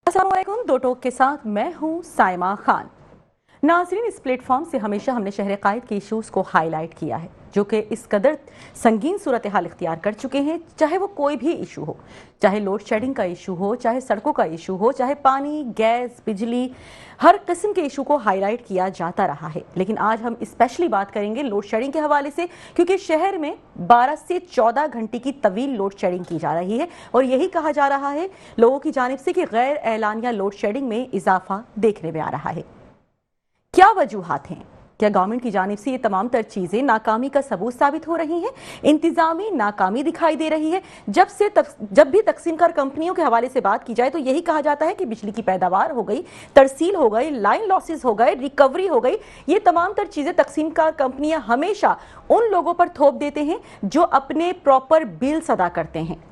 अस्सलाम वालेकुम। दो टोक के साथ मैं हूं साइमा खान। नाज़रीन, इस प्लेटफॉर्म से हमेशा हमने शहर कायद के इशूज़ को हाईलाइट किया है जो कि इस कदर संगीन सूरत हाल इख्तियार कर चुके हैं, चाहे वो कोई भी इशू हो, चाहे लोड शेडिंग का इशू हो, चाहे सड़कों का इशू हो, चाहे पानी, गैस, बिजली, हर किस्म के इशू को हाईलाइट किया जाता रहा है। लेकिन आज हम स्पेशली बात करेंगे लोड शेडिंग के हवाले से, क्योंकि शहर में 12 से 14 घंटे की तवील लोड शेडिंग की जा रही है और यही कहा जा रहा है लोगों की जानिब से कि गैर एलानिया लोड शेडिंग में इजाफा देखने में आ रहा है। क्या वजूहात हैं? क्या गवर्नमेंट की जानिब से ये तमाम तर चीज़ें नाकामी का सबूत साबित हो रही हैं? इंतजामी नाकामी दिखाई दे रही है। जब भी तकसीमकार कंपनियों के हवाले से बात की जाए तो यही कहा जाता है कि बिजली की पैदावार हो गई, तरसील हो गई, लाइन लॉसेस हो गए, रिकवरी हो गई। ये तमाम तर चीज़ें तकसीमकार कंपनियां हमेशा उन लोगों पर थोप देते हैं जो अपने प्रॉपर बिल्स अदा करते हैं।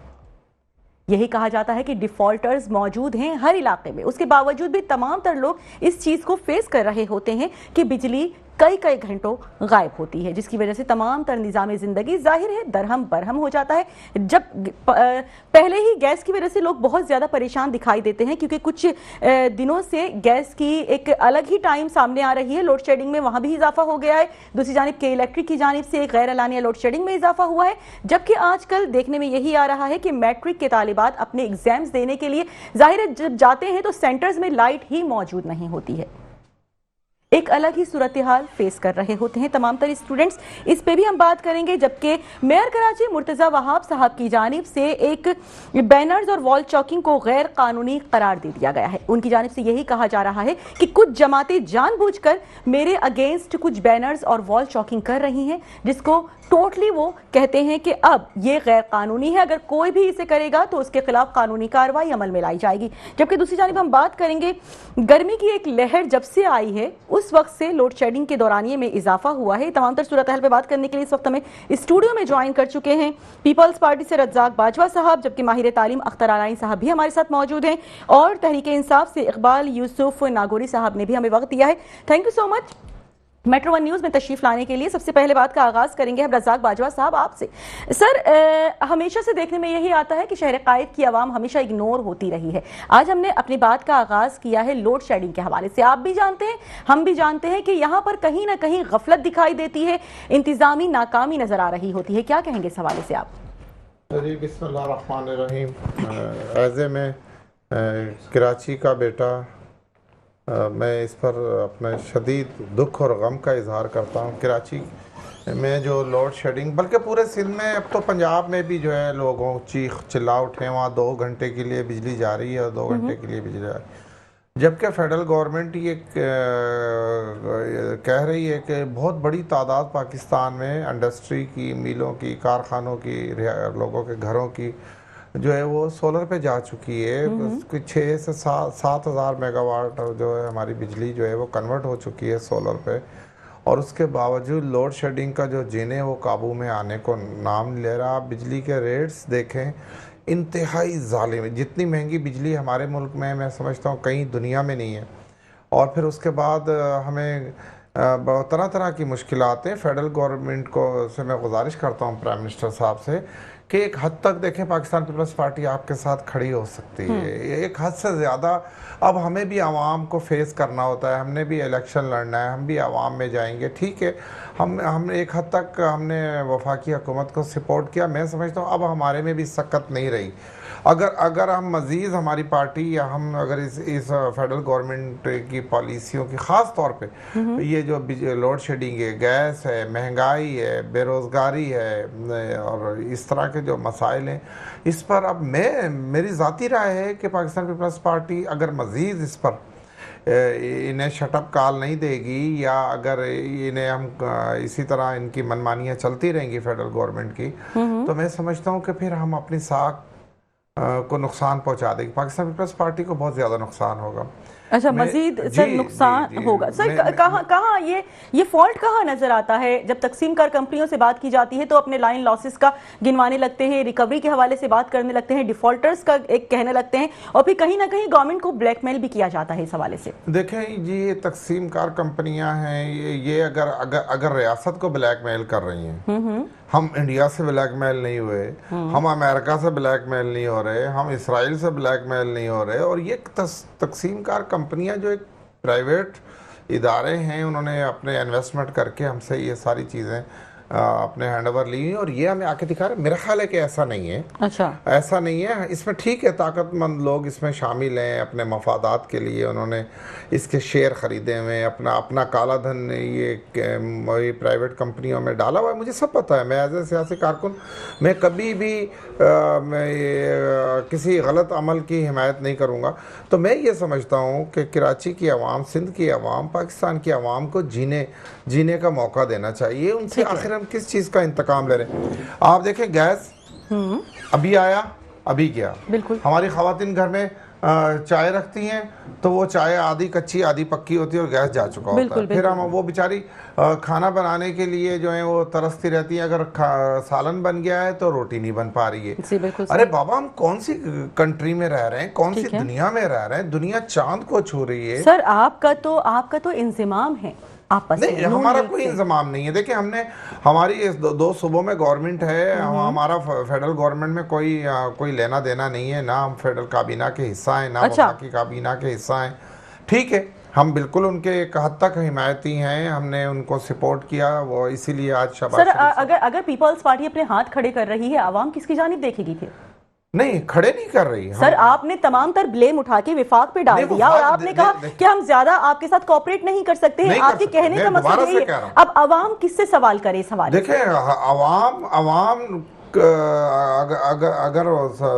यही कहा जाता है कि डिफॉल्टर्स मौजूद हैं हर इलाके में, उसके बावजूद भी तमाम तर लोग इस चीज़ को फेस कर रहे होते हैं कि बिजली कई कई घंटों गायब होती है, जिसकी वजह से तमाम तर निज़ाम ज़िंदगी जाहिर है दरहम बरहम हो जाता है। जब पहले ही गैस की वजह से लोग बहुत ज़्यादा परेशान दिखाई देते हैं, क्योंकि कुछ दिनों से गैस की एक अलग ही टाइम सामने आ रही है। लोड शेडिंग में वहाँ भी इजाफा हो गया है। दूसरी जानिब के इलेक्ट्रिक की जानिब से गैर एलानिया लोड शेडिंग में इजाफा हुआ है। जबकि आजकल देखने में यही आ रहा है कि मैट्रिक के तालिबात अपने एग्जाम्स देने के लिए जाहिर है जब जाते हैं तो सेंटर्स में लाइट ही मौजूद नहीं होती है। एक अलग ही सूरत हाल फेस कर रहे होते हैं तमाम तर स्टूडेंट्स। इस पे भी हम बात करेंगे। जबकि मेयर कराची मुर्तज़ा वहाब साहब की जानिब से एक बैनर्स और वॉल चॉकिंग को गैर कानूनी करार दे दिया गया है। उनकी जानिब से यही कहा जा रहा है कि कुछ जमातें जानबूझकर मेरे अगेंस्ट कुछ बैनर्स और वॉल चॉकिंग कर रही हैं, जिसको टोटली वो कहते हैं कि अब ये गैर कानूनी है, अगर कोई भी इसे करेगा तो उसके खिलाफ कानूनी कार्रवाई अमल में लाई जाएगी। जबकि दूसरी जानिब हम बात करेंगे गर्मी की एक लहर जब से आई है उस वक्त से लोड शेडिंग के दौरानिये में इजाफा हुआ है। तमाम तर सूरत हाल पे बात करने के लिए इस वक्त हमें स्टूडियो में ज्वाइन कर चुके हैं पीपल्स पार्टी से रज्जाक बाजवा साहब, जबकि माहिर तालीम अख्तर आलाइन साहब भी हमारे साथ मौजूद हैं और तहरीक इंसाफ से इकबाल यूसुफ नागोरी साहब ने भी हमें वक्त दिया है। Thank you so much metro one news में तशरीफ लाने के लिए। सबसे पहले बात का आगाज करेंगे हम रज़ाक बाजवा साहब आपसे। सर, हमेशा से देखने में यही आता है कि शहर कायद की आवाम हमेशा इग्नोर होती रही है। आज हमने अपनी बात का आगाज किया है लोड शेडिंग के हवाले से। आप भी जानते हैं, हम भी जानते हैं कि यहाँ पर कहीं ना कहीं गफलत दिखाई देती है, इंतजामी नाकामी नजर आ रही होती है। क्या कहेंगे इस हवाले से आप? जी, बिस्मिल्लाहिर्रहमानिर्रहीम। एज़ ए मैं कराची का बेटा, मैं इस पर अपने शदीद दुख और गम का इजहार करता हूँ। कराची में जो लोड शेडिंग, बल्कि पूरे सिंध में, अब तो पंजाब में भी जो है लोगों चीख चिल्ला उठे, वहाँ 2 घंटे के लिए बिजली जा रही है और 2 घंटे के लिए बिजली जा रही है। जबकि फेडरल गवर्नमेंट ये कह रही है कि बहुत बड़ी तादाद पाकिस्तान में इंडस्ट्री की, मिलों की, कारखानों की, लोगों के घरों की जो है वो सोलर पे जा चुकी है। कुछ 6 से 7 हज़ार मेगावाट जो है हमारी बिजली जो है वो कन्वर्ट हो चुकी है सोलर पे, और उसके बावजूद लोड शेडिंग का जो जिन्हें वो काबू में आने को नाम ले रहा। आप बिजली के रेट्स देखें, इंतहाई ज़ालिम। जितनी महंगी बिजली हमारे मुल्क में, मैं समझता हूँ कहीं दुनिया में नहीं है। और फिर उसके बाद हमें तरह तरह की मुश्किलात हैं। फेडरल गवर्नमेंट को से मैं गुजारिश करता हूँ प्राइम मिनिस्टर साहब से कि एक हद तक देखें, पाकिस्तान पीपल्स पार्टी आपके साथ खड़ी हो सकती है। एक हद से ज़्यादा अब हमें भी आवाम को फेस करना होता है, हमने भी इलेक्शन लड़ना है, हम भी आवाम में जाएंगे। ठीक है, हम एक हद तक हमने वफाकी हुकूमत को सपोर्ट किया। मैं समझता हूँ अब हमारे में भी सख्त नहीं रही। अगर हम मज़ीद हमारी पार्टी या हम अगर इस फेडरल गवर्नमेंट की पॉलिसियों की ख़ास तौर पे ये जो लोड शेडिंग है, गैस है, महंगाई है, बेरोज़गारी है और इस तरह के जो मसाइल हैं, इस पर अब मेरी ज़ाती राय है कि पाकिस्तान पीपल्स पार्टी अगर मज़ीद इस पर इन्हें शटअप कॉल नहीं देगी, या अगर इन्हें हम इसी तरह इनकी मनमानियाँ चलती रहेंगी फेडरल गवर्नमेंट की, तो मैं समझता हूँ कि फिर हम अपनी साख को नुकसान पहुंचा देगी। पाकिस्तान पीपल्स पार्टी को बहुत ज़्यादा नुकसान होगा। अच्छा, मजीद सर नुकसान होगा। सर, कहाँ ये फॉल्ट कहाँ नजर आता है? जब तकसीमकार कंपनियों से बात की जाती है तो अपने लाइन लॉसेस का गिनवाने लगते हैं, रिकवरी के हवाले से बात करने लगते हैं, डिफॉल्टर्स का एक कहने लगते हैं, और फिर कहीं ना कहीं गवर्नमेंट को ब्लैकमेल भी किया जाता है इस हवाले से। देखें जी, ये तकसीमकार कंपनियां हैं, ये अगर रियासत को ब्लैकमेल कर रही हैं, हम इंडिया से ब्लैकमेल नहीं हुए, हम अमेरिका से ब्लैकमेल नहीं हो रहे, हम इसराइल से ब्लैकमेल नहीं हो रहे। और ये तकसीम कार कंपनियां जो एक प्राइवेट इदारे हैं, उन्होंने अपने इन्वेस्टमेंट करके हमसे ये सारी चीज़ें अपने हैंडओवर ली और ये हमें आके दिखा रहे। मेरा ख्याल है कि ऐसा नहीं है। अच्छा, ऐसा नहीं है। इसमें ठीक है, ताकतमंद लोग इसमें शामिल हैं, अपने मफादात के लिए उन्होंने इसके शेयर ख़रीदे हुए हैं, अपना काला धन ये प्राइवेट कंपनियों में डाला हुआ है। मुझे सब पता है। मैं एज ए सियासी कारकुन मैं कभी भी किसी गलत अमल की हिमायत नहीं करूँगा। तो मैं ये समझता हूँ कि कराची की आवाम, सिंध की आवाम, पाकिस्तान की आवाम को जीने का मौका देना चाहिए। उनसे आखिर हम किस चीज़ का इंतकाम ले रहे हैं? आप देखें, गैस अभी आया अभी गया। बिल्कुल। हमारी ख़वातीन घर में चाय रखती हैं तो वो चाय आधी कच्ची आधी पक्की होती है और गैस जा चुका होता है। फिर हम वो बेचारी खाना बनाने के लिए जो है वो तरसती रहती है। अगर सालन बन गया है तो रोटी नहीं बन पा रही है। अरे बाबा, हम कौन सी कंट्री में रह रहे हैं, कौन सी दुनिया में रह रहे हैं? दुनिया चांद को छू रही है। सर आपका तो इंतजाम है आपस नहीं, हमारा कोई इंतजाम नहीं है। देखिए, हमारी इस दो सूबों में गवर्नमेंट है। हमारा फेडरल गवर्नमेंट में कोई लेना देना नहीं है। ना हम फेडरल काबीना के हिस्सा हैं, ना वफाकी काबीना के हिस्सा हैं। ठीक है, हम बिल्कुल उनके एक हद तक हिमायती हैं, हमने उनको सपोर्ट किया, वो इसीलिए आज शाबाश। सर अगर पीपल्स पार्टी अपने हाथ खड़े कर रही है, आवाम किसकी जानिब देखेगी फिर? नहीं, खड़े नहीं कर रही। सर आपने तमाम तर ब्लेम उठा के विफाक पे डाल दिया और आपने कहा कि हम ज्यादा आपके साथ कोऑपरेट नहीं कर सकते हैं। आपके कहने का मतलब यही है। अब अवाम किससे सवाल करे? सवाल देखिए, अवाम अगर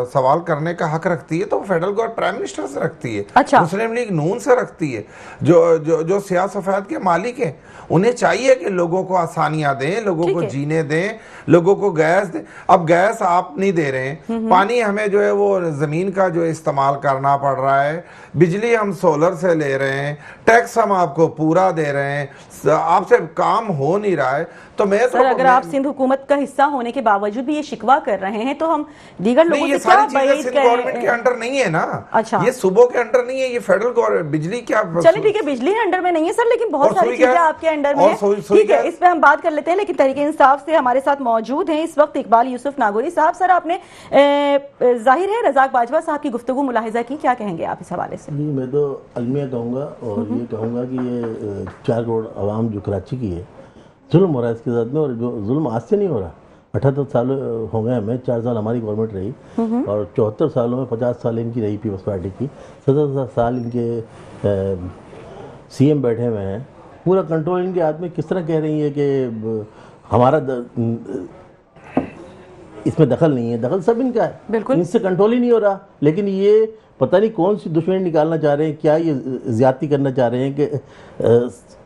सवाल करने का हक रखती है तो फेडरल गवर्नमेंट प्राइम मिनिस्टर से रखती है। अच्छा। मुस्लिम लीग नून से रखती है। जो सियाह सफेद के मालिक हैं, उन्हें चाहिए कि लोगों को आसानियां दें, लोगों को जीने दें, लोगों को गैस दें। अब गैस आप नहीं दे रहे हैं, पानी हमें जो है वो जमीन का जो इस्तेमाल करना पड़ रहा है, बिजली हम सोलर से ले रहे हैं, टैक्स हम आपको पूरा दे रहे हैं, आपसे काम हो नहीं रहा है। तो मैं सर अगर आप सिंध हुकूमत का हिस्सा होने के बावजूद भी ये शिकवा कर रहे हैं तो हम दीगर लोगों से क्या बात करें? गवर्नमेंट के अंडर नहीं है ना। अच्छा, ये सूबों के अंडर नहीं है, ये फेडरल गवर्नमेंट। बिजली क्या, चलिए ठीक है, बिजली अंडर में नहीं है सर, लेकिन बहुत सारी चीजें आपके अंडर में है। ठीक है, इस पे हम बात कर लेते हैं। लेकिन तहरीक इंसाफ से हमारे साथ मौजूद हैं इस वक्त इकबाल यूसुफ नागौरी साहब। सर आपने जाहिर है रज़ाक बाजवा साहब की गुफ्तगू मुलाहिजा की, क्या कहेंगे आप इस हवाले से? मैं तो अलमिया कहूँगा और ये कहूँगा कि ये 4 करोड़ आवाम जो कराची की है, जुल्म हो रहा है इसके साथ में। और जो जुल्म आज से नहीं हो रहा, 78 साल हो गए हमें, 4 साल हमारी गवर्नमेंट रही और 74 सालों में 50 साल इनकी रही पीपल्स पार्टी की, 17 साल इनके सीएम बैठे हुए हैं। पूरा कंट्रोल इनके हाथ में। किस तरह कह रही है कि हमारा इसमें दखल नहीं है? दखल सब इनका है, बिल्कुल इनसे कंट्रोल ही नहीं हो रहा। लेकिन ये पता नहीं कौन सी दुश्मनी निकालना चाह रहे हैं, क्या ये ज्यादती करना चाह रहे हैं कि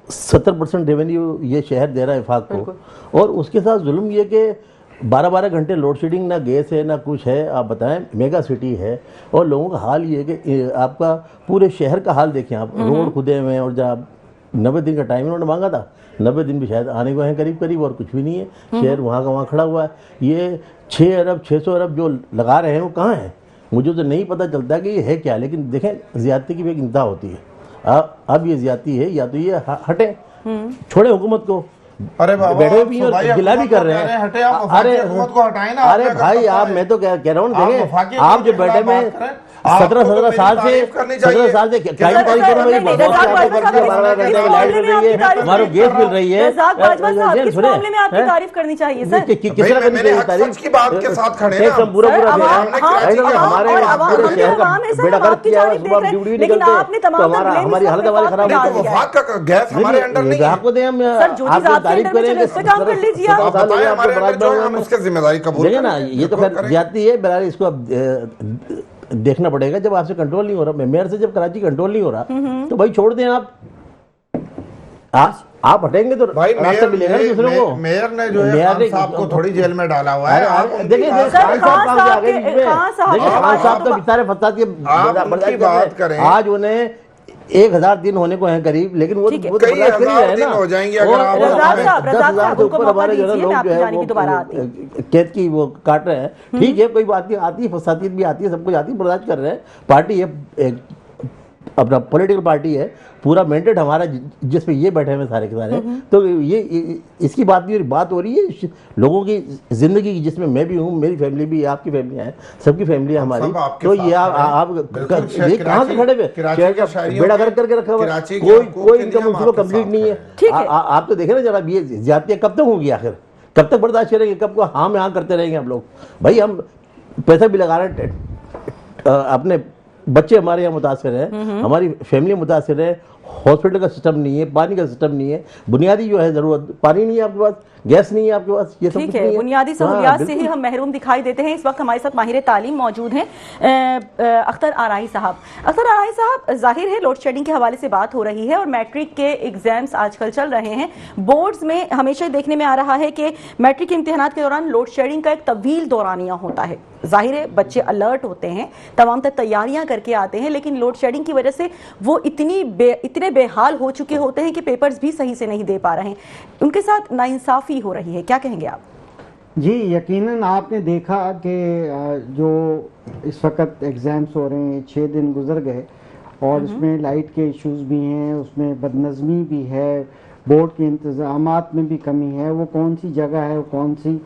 70% रेवेन्यू ये शहर दे रहा है वफाक को, और उसके साथ जुल्म ये कि 12-12 घंटे लोड शेडिंग, ना गैस है ना कुछ है। आप बताएं, मेगा सिटी है और लोगों का हाल ये है कि आपका पूरे शहर का हाल देखें आप, रोड खुदे हुए हैं। और जब 90 दिन का टाइम इन्होंने मांगा था, 90 दिन भी शायद आने को हैं करीब करीब, और कुछ भी नहीं है। शहर वहाँ का वहाँ खड़ा हुआ है। ये 6 अरब 600 अरब जो लगा रहे हैं वो कहाँ है? मुझे तो नहीं पता चलता कि ये है क्या। लेकिन देखें, ज़्यादती की भी एक इंतहा होती है। अब ये ज्यादती है, या तो ये हटे, छोड़े हुकूमत को। अरे बैठे भी और गिला भी कर रहे हैं। अरे भाई, आप, मैं तो कह रहा हूँ, देखें आप जो बैठे में 17 साल से हमारा गैस मिल रही है, तारीफ करनी चाहिए सर। किस तरह करनी चाहिए तारीफ की बात के साथ खड़े हैं हम पूरा हमारे पूरे शहर का बेड़ा गर्क किया है। सुबह ड्यूटी भी निकलते तो हमारी हालत हमारी खराब होती है। गैस हमारे अंडर नहीं है, आपको दें, हम आपको तारीफ करेंगे, उसकी जिम्मेदारी कबूल लेंगे ना। ये तो खैर ज्यादती है, बहरहाल इसको अब देखना पड़ेगा। जब आपसे कंट्रोल नहीं हो रहा, मेयर से जब कराची कंट्रोल नहीं हो रहा, तो भाई छोड़ दें आप हटेंगे तो भाई रास्ता मिलेगा दूसरों को। मेयर ने जो है खान साहब को थोड़ी जेल में डाला हुआ है। देखिए खान साहब तो बेचारे फसाद के बात करें, आज उन्हें 1000 दिन होने को हैं करीब, लेकिन वो कई हजार दिन हो जाएंगे अगर आप 10,000 के ऊपर हमारे जो है लोग जो है वो कैद की वो काट रहे हैं। ठीक है, कोई बात नहीं, आती है, फसादियत भी आती है, सब कुछ आती है, बर्दाश्त कर रहे हैं। पार्टी है, अपना पॉलिटिकल पार्टी है, पूरा मैंडेट हमारा जिसमें ये बैठे हुए सारे के सारे, तो ये इसकी बात हो रही है लोगों की ज़िंदगी की, जिसमें मैं भी हूँ, मेरी फैमिली भी, आपकी फैमिली है, सबकी फैमिली है हमारी। तो ये आप ये कहाँ से खड़े हुए, बेड़ा गर्क करके रखा हुआ, कोई इनकम उसको कंप्लीट नहीं है। आप तो देखे ना जरा, ये ज्यादतियाँ कब तक होंगी आखिर, कब तक बर्दाश्त करेंगे, कब को हाँ में हाँ करते रहेंगे हम लोग? भाई हम पैसा भी लगा रहे हैं, अपने बच्चे हमारे यहाँ मुतासिर हैं, हमारी फैमिली मुतासिर है, हॉस्पिटल का सिस्टम नहीं है, पानी का सिस्टम नहीं है, बुनियादी जो है जरूरत, पानी नहीं है आपके पास, गैस नहीं है आपके पास, ये सब ठीक है, बुनियादी सहूलियात से ही हम महरूम दिखाई देते हैं। इस वक्त हमारे साथ माहिर तालीम मौजूद हैं, अख्तर आराई साहब। अख्तर आराई साहब, जाहिर है लोड शेडिंग के हवाले से बात हो रही है और मैट्रिक के एग्जाम्स आजकल चल रहे हैं। बोर्ड्स में हमेशा देखने में आ रहा है कि मैट्रिक के इम्तिहानात के दौरान लोड शेडिंग का एक तवील दौरानिया होता है। जाहिर है बच्चे अलर्ट होते हैं, तमाम तैयारियां करके आते हैं, लेकिन लोड शेडिंग की वजह से वो इतने बेहाल हो चुके होते हैं कि पेपर्स भी सही से नहीं दे पा रहे हैं। उनके साथ नाइंसाफी हो रही है, क्या कहेंगे आप? जी, यकीनन आपने देखा कि जो इस वक्त एग्ज़ाम्स हो रहे हैं, 6 दिन गुजर गए और इसमें लाइट के इश्यूज भी हैं, उसमें बदनज़मी भी है, बोर्ड के इंतज़ामात में भी कमी है। वो कौन सी जगह है, वो कौन सी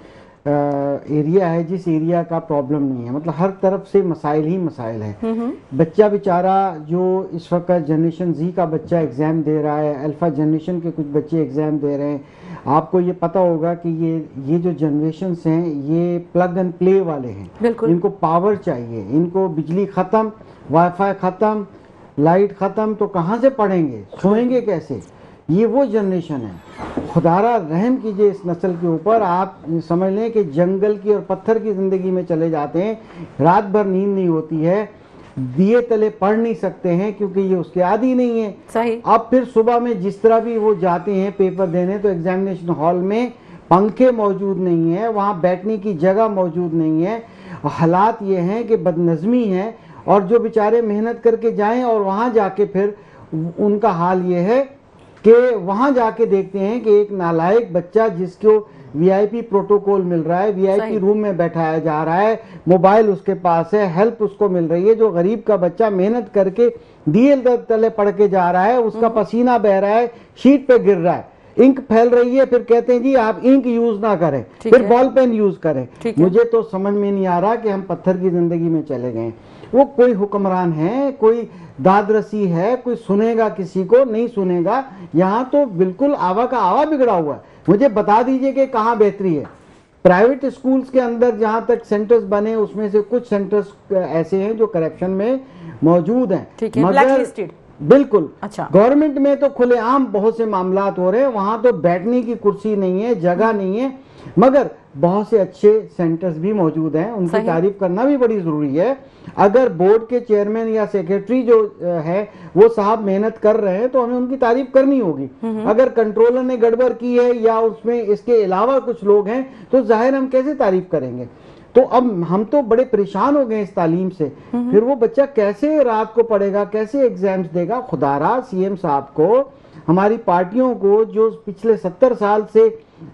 एरिया है जिस एरिया का प्रॉब्लम नहीं है, मतलब हर तरफ से मसाइल ही मसाइल है। बच्चा बेचारा जो इस वक्त जनरेशन जी का बच्चा एग्ज़ाम दे रहा है, अल्फ़ा जनरेशन के कुछ बच्चे एग्ज़ाम दे रहे हैं। आपको ये पता होगा कि ये जो जनरेशन्स हैं ये प्लग एंड प्ले वाले हैं, इनको पावर चाहिए, इनको बिजली ख़त्म, वाईफाई ख़त्म, लाइट ख़त्म, तो कहाँ से पढ़ेंगे, सोएंगे कैसे? ये वो जनरेशन है। खुदारा रहम कीजिए इस नस्ल के ऊपर। आप समझ लें कि जंगल की और पत्थर की ज़िंदगी में चले जाते हैं, रात भर नींद नहीं होती है, दिए तले पढ़ नहीं सकते हैं क्योंकि ये उसके आदी नहीं है। सही। अब फिर सुबह में जिस तरह भी वो जाते हैं पेपर देने, तो एग्जामिनेशन हॉल में पंखे मौजूद नहीं है, वहाँ बैठने की जगह मौजूद नहीं है। हालात ये हैं कि बदनज़मी है, और जो बेचारे मेहनत करके जाएं और वहाँ जाके फिर उनका हाल ये है कि वहाँ जाके देखते हैं कि एक नालायक बच्चा जिसको वीआईपी प्रोटोकॉल मिल रहा है, वीआईपी रूम में बैठाया जा रहा है, मोबाइल उसके पास है, हेल्प उसको मिल रही है। जो गरीब का बच्चा मेहनत करके दिए तले पढ़ के जा रहा है, उसका पसीना बह रहा है, शीट पे गिर रहा है, इंक फैल रही है, फिर कहते हैं जी आप इंक यूज ना करें, फिर बॉल पेन यूज करें। मुझे तो समझ में नहीं आ रहा कि हम पत्थर की जिंदगी में चले गए। वो कोई हुक्मरान है, कोई दादरसी है, कोई सुनेगा किसी को? नहीं सुनेगा। यहाँ तो बिल्कुल आवा का आवा बिगड़ा हुआ है। मुझे बता दीजिए कि कहाँ बेहतरी है। प्राइवेट स्कूल्स के अंदर जहाँ तक सेंटर्स बने, उसमें से कुछ सेंटर्स ऐसे हैं जो करप्शन में मौजूद हैं, मगर बिल्कुल अच्छा, गवर्नमेंट में तो खुलेआम बहुत से मामलात हो रहे हैं। वहाँ तो बैठने की कुर्सी नहीं है, जगह नहीं है, मगर बहुत से अच्छे सेंटर्स भी मौजूद हैं। उनकी तारीफ करना भी बड़ी जरूरी है। अगर बोर्ड के चेयरमैन या सेक्रेटरी जो है वो साहब मेहनत कर रहे हैं तो हमें उनकी तारीफ करनी होगी। अगर कंट्रोलर ने गड़बड़ की है या उसमें इसके अलावा कुछ लोग हैं तो जाहिर हम कैसे तारीफ करेंगे? तो अब हम तो बड़े परेशान हो गए इस तालीम से। फिर वो बच्चा कैसे रात को पढ़ेगा, कैसे एग्जाम्स देगा? खुदारा सीएम साहब को, हमारी पार्टियों को जो पिछले 70 साल से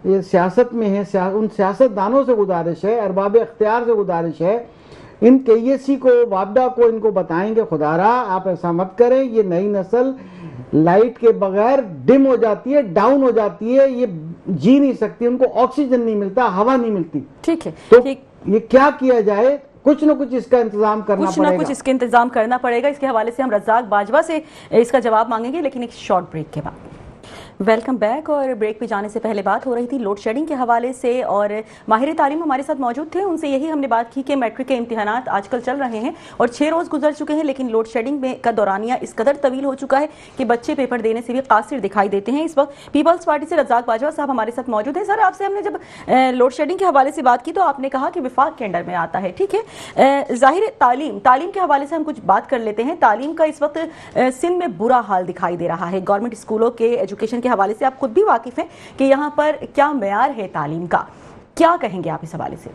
सियासत में है, उन सियासतदानों से गुजारिश है, अरबाब इख्तियार से गुजारिश है, इन केएससी को, वापडा को इनको बताएंगे खुदारा आप ऐसा मत करें। ये नई नस्ल लाइट के बगैर डिम हो जाती है, डाउन हो जाती है, ये जी नहीं सकती, उनको ऑक्सीजन नहीं मिलता, हवा नहीं मिलती। ठीक है, तो ये क्या किया जाए? कुछ ना कुछ इसका इंतजाम करना पड़ेगा, कुछ इसके इंतजाम करना पड़ेगा। इसके हवाले से हम रज़ाक बाजवा से इसका जवाब मांगेंगे, लेकिन एक शॉर्ट ब्रेक के बाद। Welcome back. और ब्रेक पे जाने से पहले बात हो रही थी लोड शेडिंग के हवाले से, और माहिर तालीम हमारे साथ मौजूद थे। उनसे यही हमने बात की कि मैट्रिक के इम्तिहानात आजकल चल रहे हैं और 6 रोज़ गुजर चुके हैं, लेकिन लोड शेडिंग में का दौरानिया इस कदर तवील हो चुका है कि बच्चे पेपर देने से भी कासिर दिखाई देते हैं। इस वक्त पीपल्स पार्टी से रज़ाक बाजवा साहब हमारे साथ मौजूद हैं। सर, आपसे हमने जब लोड शेडिंग के हवाले से बात की तो आपने कहा कि विफाक के अंडर में आता है, ठीक है। जाहिर तालीम के हवाले से हम कुछ बात कर लेते हैं। तालीम का इस वक्त सिंध में बुरा हाल दिखाई दे रहा है। गवर्नमेंट स्कूलों के एजुकेशन के हवाले से आप खुद भी वाकिफ हैं कि यहाँ पर क्या मेयार है तालीम का, क्या कहेंगे आप इस हवाले से?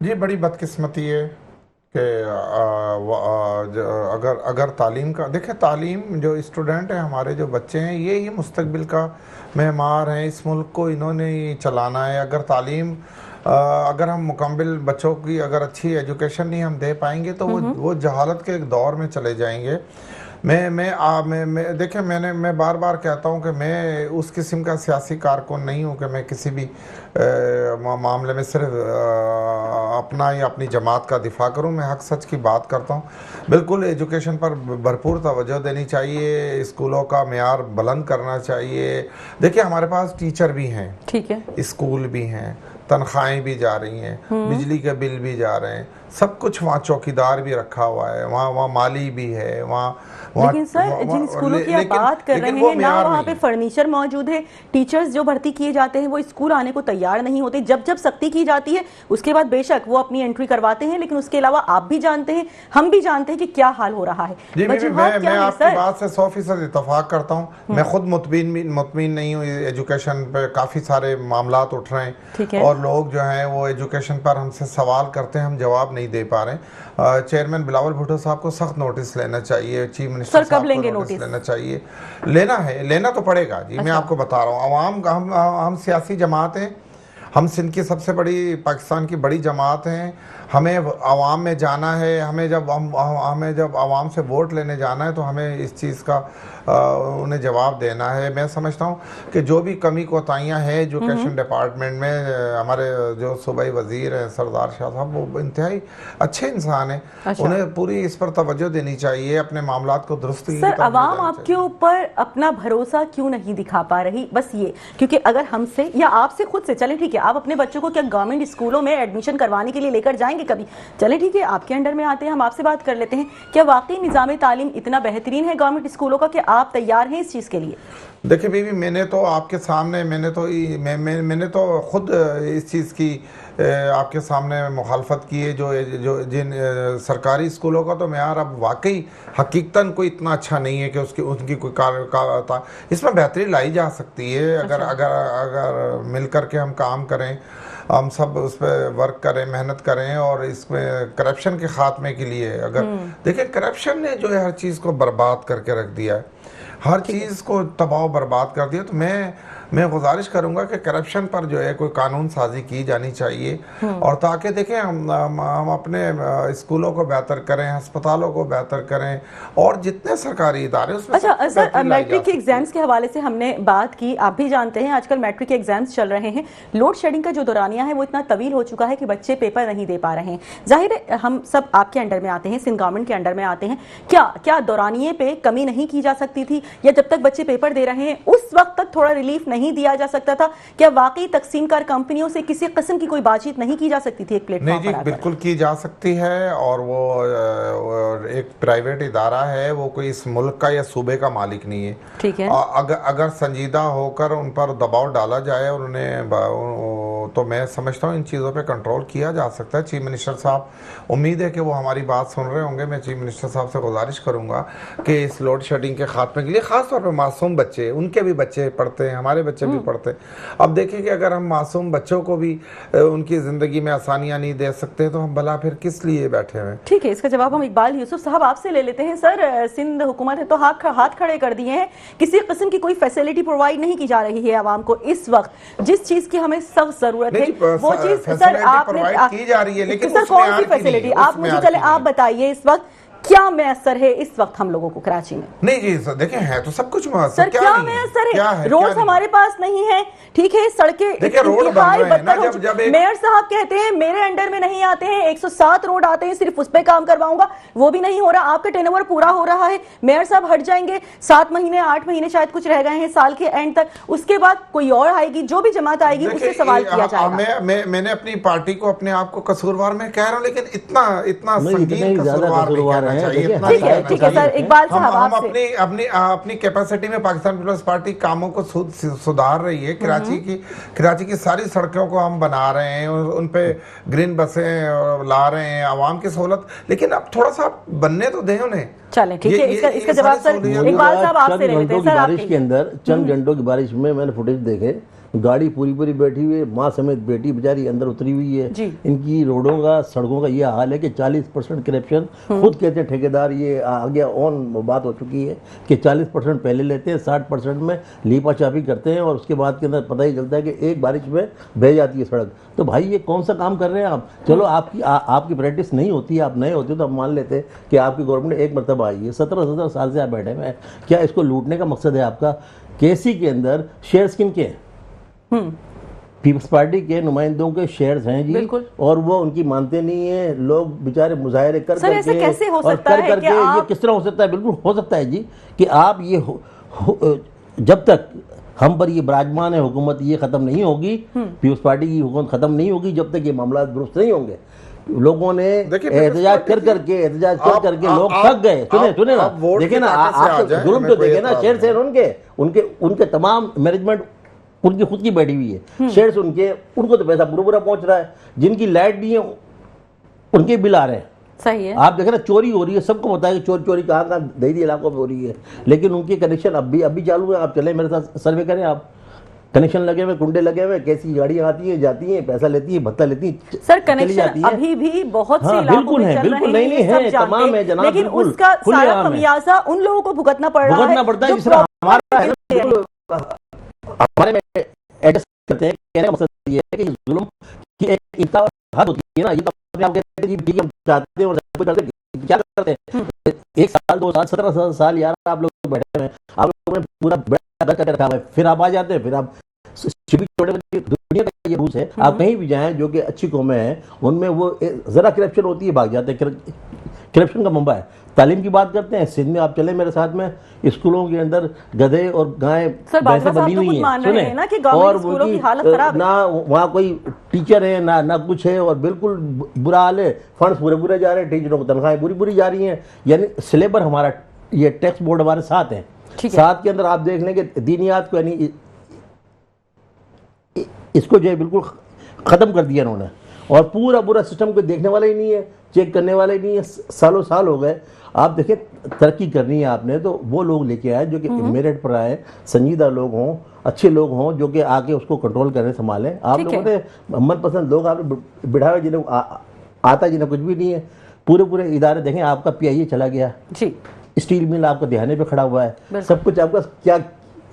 जी, बड़ी बदकिस्मती है कि अगर तालीम का देखें, तालीम जो स्टूडेंट हैं, हमारे जो बच्चे हैं, ये ही मुस्तकबिल का मेहमान हैं। इस मुल्क को इन्होंने ही चलाना है। अगर तालीम अगर हम मुकम्मिल बच्चों की अगर अच्छी एजुकेशन नहीं हम दे पाएंगे तो वो जहालत के एक दौर में चले जाएंगे। मैं देखिए, मैं बार बार कहता हूं कि मैं उस किस्म का सियासी कारकुन नहीं हूं कि मैं किसी भी मामले में सिर्फ अपना या अपनी जमात का दिफा करूं। मैं हक सच की बात करता हूं। बिल्कुल एजुकेशन पर भरपूर तवज्जो देनी चाहिए, स्कूलों का मेयार बुलंद करना चाहिए। देखिए हमारे पास टीचर भी हैं, ठीक है, स्कूल भी हैं, तनख्वाहें भी जा रही हैं, बिजली के बिल भी जा रहे हैं, सब कुछ। वहाँ चौकीदार भी रखा हुआ है, वहाँ माली भी है, वहाँ लेकिन सर जिन स्कूलों की आप बात कर रहे हैं ना, वहाँ पे फर्नीचर मौजूद है। टीचर्स जो भर्ती किए जाते हैं वो स्कूल आने को तैयार नहीं होते। जब जब सख्ती की जाती है उसके बाद बेशक वो अपनी एंट्री करवाते हैं, लेकिन उसके अलावा आप भी जानते हैं, हम भी जानते हैं कि क्या हाल हो रहा है। मैं आपकी बात से 100% इत्तेफाक करता हूँ। मैं खुद मुतमिन नहीं हूँ। एजुकेशन पे काफी सारे मामलात उठ रहे हैं और लोग जो हैं वो एजुकेशन पर हमसे सवाल करते हैं, हम जवाब नहीं दे पा रहे। चेयरमैन बिलावल भुट्टो साहब को सख्त नोटिस लेना चाहिए, चीफ मिनिस्टर कब लेंगे नोटिस लेना चाहिए? लेना तो पड़ेगा जी। मैं आपको बता रहा हूँ, हम सियासी जमात हैं, हम सिंध की सबसे बड़ी, पाकिस्तान की बड़ी जमात हैं। हमें आवाम में जाना है, हमें जब आवाम से वोट लेने जाना है तो हमें इस चीज़ का उन्हें जवाब देना है। मैं समझता हूँ कि जो भी कमी कोताहियाँ हैं एजुकेशन डिपार्टमेंट में, हमारे जो सूबाई वजीर हैं सरदार शाह साहब, वो इंतहाई अच्छे इंसान हैं। उन्हें पूरी इस पर तवज्जो देनी चाहिए, अपने मामलात को दुरुस्त की। सर आवाम आपके ऊपर अपना भरोसा क्यों नहीं दिखा पा रही? बस ये, क्योंकि अगर हमसे या आपसे खुद से, चले ठीक है, आप अपने बच्चों को क्या गवर्नमेंट स्कूलों में एडमिशन करवाने के लिए लेकर जाएंगे कभी? चले ठीक है, आपके अंडर में आते हैं, हम आपसे बात कर लेते हैं, क्या वाकई निज़ाम तालीम इतना बेहतरीन है गवर्नमेंट स्कूलों का कि आप तैयार हैं इस चीज़ के लिए? देखिए बीबी, मैंने तो आपके सामने मैंने तो खुद इस चीज़ की आपके सामने मुखालफत की है। जो जिन सरकारी स्कूलों का तो मेयार अब वाकई हकीकतन कोई इतना अच्छा नहीं है कि उनकी कोई इसमें बेहतरी लाई जा सकती है। अगर मिल कर के हम काम करें, हम सब उस पर वर्क करें, मेहनत करें और इसमें करप्शन के खात्मे के लिए अगर देखिए, करप्शन ने जो है हर चीज़ को बर्बाद करके रख दिया है, हर चीज़ को तबाह बर्बाद कर दिया। तो मैं गुजारिश करूंगा कि करप्शन पर जो है कोई कानून साजी की जानी चाहिए, और ताकि देखें हम अपने स्कूलों को बेहतर करें, अस्पतालों को बेहतर करें, और जितने सरकारी इदारे उसमें। अच्छा सर, मैट्रिक के एग्जाम्स के हवाले से हमने बात की। आप भी जानते हैं आजकल मैट्रिक के एग्जाम्स चल रहे हैं। लोड शेडिंग का जो दौरानिया है वो इतना तवील हो चुका है कि बच्चे पेपर नहीं दे पा रहे हैं। जाहिर है हम सब आपके अंडर में आते हैं, सिंध गवर्नमेंट के अंडर में आते हैं। क्या दौरानिये पे कमी नहीं की जा सकती थी, या जब तक बच्चे पेपर दे रहे हैं उस वक्त तक थोड़ा रिलीफ नहीं दिया जा सकता था? क्या वाकई तकसीमकार कंपनियों से किसी किस्म की कोई बातचीत नहीं की जा सकती थी एक प्लेटफॉर्म पर? नहीं जी, बिल्कुल की जा सकती है, और वो एक प्राइवेट इदारा है, वो कोई इस मुल्क का या सूबे का मालिक नहीं है। ठीक है, अगर संजीदा होकर उन पर दबाव डाला जाए और उन्हें, तो मैं समझता हूँ इन चीज़ों पे कंट्रोल किया जा सकता है। चीफ मिनिस्टर साहब, उम्मीद है कि वो हमारी बात सुन रहे होंगे। मैं चीफ मिनिस्टर साहब से गुजारिश करूँगा कि इस लोड शेडिंग के खात्मे के लिए, ख़ासतौर पर मासूम बच्चे, उनके भी बच्चे पढ़ते हैं, हमारे बच्चे भी पढ़ते हैं। अब देखिए कि अगर हम मासूम बच्चों को भी उनकी ज़िंदगी में आसानियाँ नहीं दे सकते तो हम भला फिर किस लिए बैठे हुए? ठीक है, इसका जवाब हम इकबाल यूसुफ साहब आपसे ले लेते हैं। सर, सिंध हुकूमत है तो हाथ खड़े कर दिए हैं, किसी किस्म की कोई फैसिलिटी प्रोवाइड नहीं की जा रही है आवाम को इस वक्त। जिस चीज़ की हमें सख्त जरूरत है वो चीज़ सर आपने की जा रही है, लेकिन सर कौन सी फैसिलिटी आप मुझे चले आप बताइए इस वक्त क्या मैसर है इस वक्त हम लोगों को कराची में? नहीं जी सर, देखिए है तो सब कुछ मैसर। सर क्या मैसर है? रोड हमारे पास नहीं है, ठीक है, सड़कें रोड मेयर साहब कहते हैं मेरे अंडर में नहीं आते हैं, 107 रोड आते हैं, सिर्फ उस पर काम करवाऊंगा, वो भी नहीं हो रहा। आपका टेनओवर पूरा हो रहा है, मेयर साहब हट जाएंगे, 7 महीने 8 महीने शायद कुछ रह गए हैं साल के एंड तक, उसके बाद कोई और आएगी, जो भी जमात आएगी उससे सवाल किया जाएगा। मैंने अपनी पार्टी को, अपने आप को कसूरवार में कह रहा हूँ, लेकिन इतना संगीन कसूरवार ठीक है सर, इकबाल साहब हम अपनी कैपेसिटी में पाकिस्तान पीपल्स पार्टी कामों को सुधार रही है। कराची की सारी सड़कों को हम बना रहे हैं, उन पे ग्रीन बसें ला रहे हैं, आवाम की सहूलत, लेकिन अब थोड़ा सा बनने तो दें उन्हें। चलें ठीक है, इसका जवाब सर इकबाल साहब आपसे ले लेते हैं। सर बारिश के अंदर, चंद घंटों की बारिश में मैंने फुटेज देखे, गाड़ी पूरी पूरी बैठी हुई है, माँ समेत बेटी बेचारी अंदर उतरी हुई है। इनकी रोडों का सड़कों का ये हाल है कि 40% करप्शन, खुद कहते हैं ठेकेदार, ये आगे ऑन बात हो चुकी है कि 40% पहले लेते हैं, 60% में लीपा चापी करते हैं और उसके बाद के अंदर पता ही चलता है कि एक बारिश में बह जाती है सड़क। तो भाई ये कौन सा काम कर रहे हैं आप? चलो आपकी प्रैक्टिस नहीं होती है, आप नए होते तो हम मान लेते कि आपकी गवर्नमेंट एक मरतबा आई है, 17 साल से आप बैठे हुए हैं, क्या इसको लूटने का मकसद है आपका? केसी के अंदर शेयर किन के हैं? पीपल्स पार्टी के नुमाइंदों के शेयर्स हैं जी, और वो उनकी मानते नहीं है। लोग बेचारे मुजाहरे कर करके कैसे हो और सकता कर करके ये किस तरह हो सकता है? बिल्कुल हो सकता है जी कि आप ये जब तक हम पर ये विराजमान है हुकूमत, ये खत्म नहीं होगी, पीपल्स पार्टी की हुकूमत खत्म नहीं होगी जब तक ये मामला दुरुस्त नहीं होंगे। लोगों ने एहतजाज कर करके लोग थक गए। सुने ना, देखे ना आप जुल्म तो देखे ना, शेर उनके तमाम मैनेजमेंट उनकी खुद की बैठी हुई है, शेयर्स उनको तो पैसा पूरा पहुंच रहा है, जिनकी लाइट नहीं है उनके बिल आ रहे हैं। सही है, आप देखें ना, चोरी हो रही है, सबको पता है कि चोरी कहाँ दही इलाकों में हो रही है, लेकिन उनके कनेक्शन अब भी चालू है। आप चले मेरे साथ सर्वे करें, आप कनेक्शन लगे हुए, कुंडे लगे हुए, कैसी गाड़ियां आती हैं, जाती हैं, पैसा लेती है, भत्ता लेती है, सर कनेक्शन अभी भी बहुत से इलाकों में चल रहे हैं, नहीं है, तमाम है जनाब, लेकिन उसका सारा खमियाजा उन लोगों को भुगतना पड़ता है जिस तरह हमारे में एडजस्ट करते हैं। कहने का मकसद ये है कि जुल्म की एक हद होती है ना, ये तो अपने आप कहते हैं कि हम चाहते हैं और सब कुछ करते हैं, क्या करते हैं? 1 साल 2 साल 17 साल यार आप लोग बैठे हैं, आप लोगों ने पूरा बड़ा घर करके रखा हुआ है, फिर आप आ जाते हैं, फिर आप दुनिया का ये रूल्स है, आप कहीं भी जाएं जो कि अच्छी कौमें हैं उनमें वो जरा करप्शन होती है, भाग जाते हैं। करप्शन का मुंबा है। तालीम की बात करते हैं, सिंध में आप चले मेरे साथ में, स्कूलों के अंदर गधे और गायें भैंसें बंधी हुई हैं, सुने, और ना वहाँ कोई टीचर है ना कुछ है, और बिल्कुल बुरा हाल है। फंड्स पूरे जा रहे हैं, टीचरों को तनख्वाहें पूरी जा रही हैं। यानी सिलेबस हमारा, ये टेक्स्ट बोर्ड हमारे साथ है, साथ के अंदर आप देख लें कि दीनियात को यानी इसको जो है बिल्कुल ख़त्म कर दिया उन्होंने, और पूरा सिस्टम को देखने वाला ही नहीं है, चेक करने वाला ही नहीं है। सालों साल हो गए। आप देखिए, तरक्की करनी है आपने तो वो लोग लेके आए जो कि मेरिट पर आए, संजीदा लोग हों, अच्छे लोग हों, जो कि आके उसको कंट्रोल करें, संभालें। आप लोगों ने मनपसंद लोग आपने बिठाए, जिन्हें आता, जिन्हें कुछ भी नहीं है। पूरे इदारे देखें, आपका PIA चला गया जी, स्टील मिल आपका दिहाने पे खड़ा हुआ है, सब कुछ आपका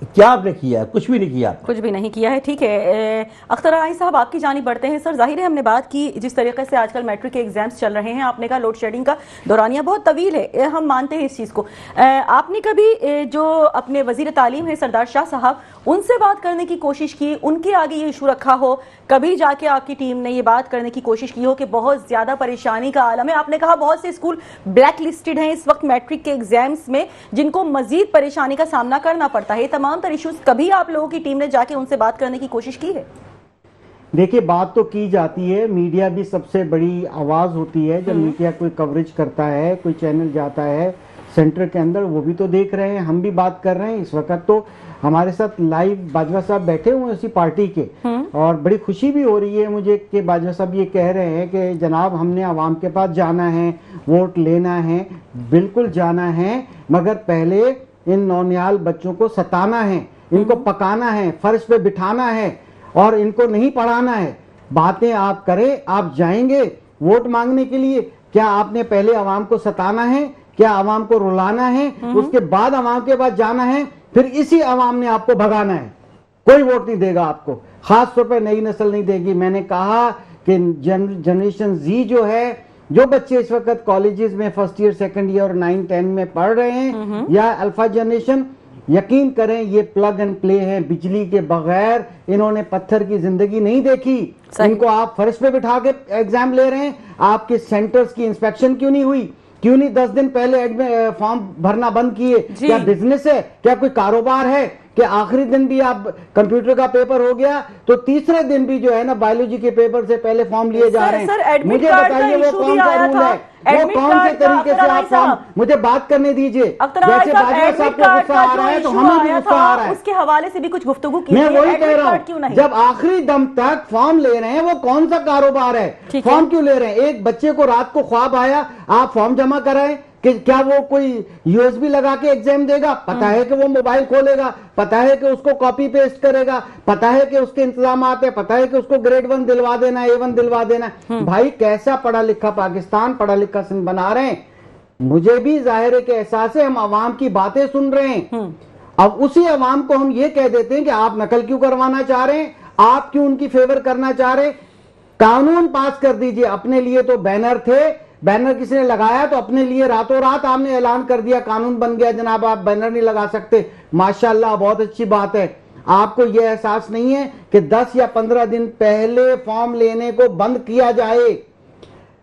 क्या आपने किया है? कुछ भी नहीं किया, कुछ भी नहीं किया है। ठीक है, अख्तर आई साहब आपकी जानिब बढ़ते हैं। सर, जाहिर है हमने बात की जिस तरीके से आजकल मैट्रिक के एग्जाम्स चल रहे हैं, आपने कहा लोड शेडिंग का दौरानिया बहुत तवील है, हम मानते हैं इस चीज़ को। आपने कभी जो अपने वजीर तालीम है सरदार शाह साहब, उनसे बात करने की कोशिश की, उनके आगे ये इशू रखा हो, कभी जाके आपकी टीम ने ये बात करने की कोशिश की हो कि बहुत ज़्यादा परेशानी का आलम है? आपने कहा बहुत से स्कूल ब्लैक लिस्टेड हैं इस वक्त मैट्रिक के एग्जाम्स में, जिनको मजीद परेशानी का सामना करना पड़ता है। तमाम तर इशूज, कभी आप लोगों की टीम ने जाके उनसे बात करने की कोशिश की है? देखिए, बात तो की जाती है, मीडिया भी सबसे बड़ी आवाज़ होती है। जब मीडिया कोई कवरेज करता है, कोई चैनल जाता है सेंटर के अंदर, वो भी तो देख रहे हैं, हम भी बात कर रहे हैं। इस वक्त तो हमारे साथ लाइव बाजवा साहब बैठे हुए हैं उसी पार्टी के, और बड़ी खुशी भी हो रही है मुझे कि बाजवा साहब ये कह रहे हैं कि जनाब हमने आवाम के पास जाना है, वोट लेना है, बिल्कुल जाना है, मगर पहले इन नौनिहाल बच्चों को सताना है, इनको पकाना है, फर्श पे बिठाना है, और इनको नहीं पढ़ाना है। बातें आप करें, आप जाएंगे वोट मांगने के लिए, क्या आपने पहले आवाम को सताना है, क्या आवाम को रुलाना है, उसके बाद आवाम के पास जाना है, फिर इसी आवाम ने आपको भगाना है। कोई वोट नहीं देगा आपको, खास तौर पर नई नस्ल नहीं देगी। मैंने कहा कि जनरेशन Z जो है, जो बच्चे इस वक्त कॉलेजेस में फर्स्ट ईयर, सेकंड ईयर और 9, 10 में पढ़ रहे हैं, या अल्फा जनरेशन, यकीन करें ये प्लग एंड प्ले है। बिजली के बगैर इन्होंने पत्थर की जिंदगी नहीं देखी। इनको आप फर्श पे बिठा के एग्जाम ले रहे हैं। आपके सेंटर्स की इंस्पेक्शन क्यों नहीं हुई? क्यों नहीं 10 दिन पहले फॉर्म भरना बंद किए? क्या बिजनेस है? क्या कोई कारोबार है कि आखिरी दिन भी आप कंप्यूटर का पेपर हो गया तो तीसरे दिन भी जो है ना बायोलॉजी के पेपर से पहले फॉर्म लिए जा रहे हैं? मुझे बताइए वो कौन सा रूल है, वो कौन से तरीके से आप फॉर्म, मुझे बात करने दीजिए। जैसे बाजवा साहब को गुस्सा आ रहा है तो हमें भी गुस्सा आ रहा है, उसके हवाले से भी कुछ गुफ्तगू की। मैं वही कह रहा हूँ, जब आखिरी दम तक फॉर्म ले रहे हैं, वो कौन सा कारोबार है? फॉर्म क्यों ले रहे हैं? एक बच्चे को रात को ख्वाब आया, आप फॉर्म जमा कराएं, कि क्या वो कोई यूएसबी लगा के एग्जाम देगा? पता है कि वो मोबाइल खोलेगा, पता है कि उसको कॉपी पेस्ट करेगा, पता है कि उसके इंतजाम आते हैं, पता है कि उसको ग्रेड 1 दिलवा देना, A1 दिलवा देना। भाई कैसा पढ़ा लिखा पाकिस्तान, पढ़ा लिखा सिंध बना रहे हैं। मुझे भी जाहिर है कि एहसास है, हम अवाम की बातें सुन रहे हैं। अब उसी अवाम को हम ये कह देते हैं कि आप नकल क्यों करवाना चाह रहे हैं, आप क्यों उनकी फेवर करना चाह रहे हैं? कानून पास कर दीजिए। अपने लिए तो बैनर थे, बैनर किसी ने लगाया तो अपने लिए रातों रात आपने ऐलान कर दिया, कानून बन गया जनाब, आप बैनर नहीं लगा सकते। माशाल्लाह, बहुत अच्छी बात है। आपको यह एहसास नहीं है कि 10 या 15 दिन पहले फॉर्म लेने को बंद किया जाए।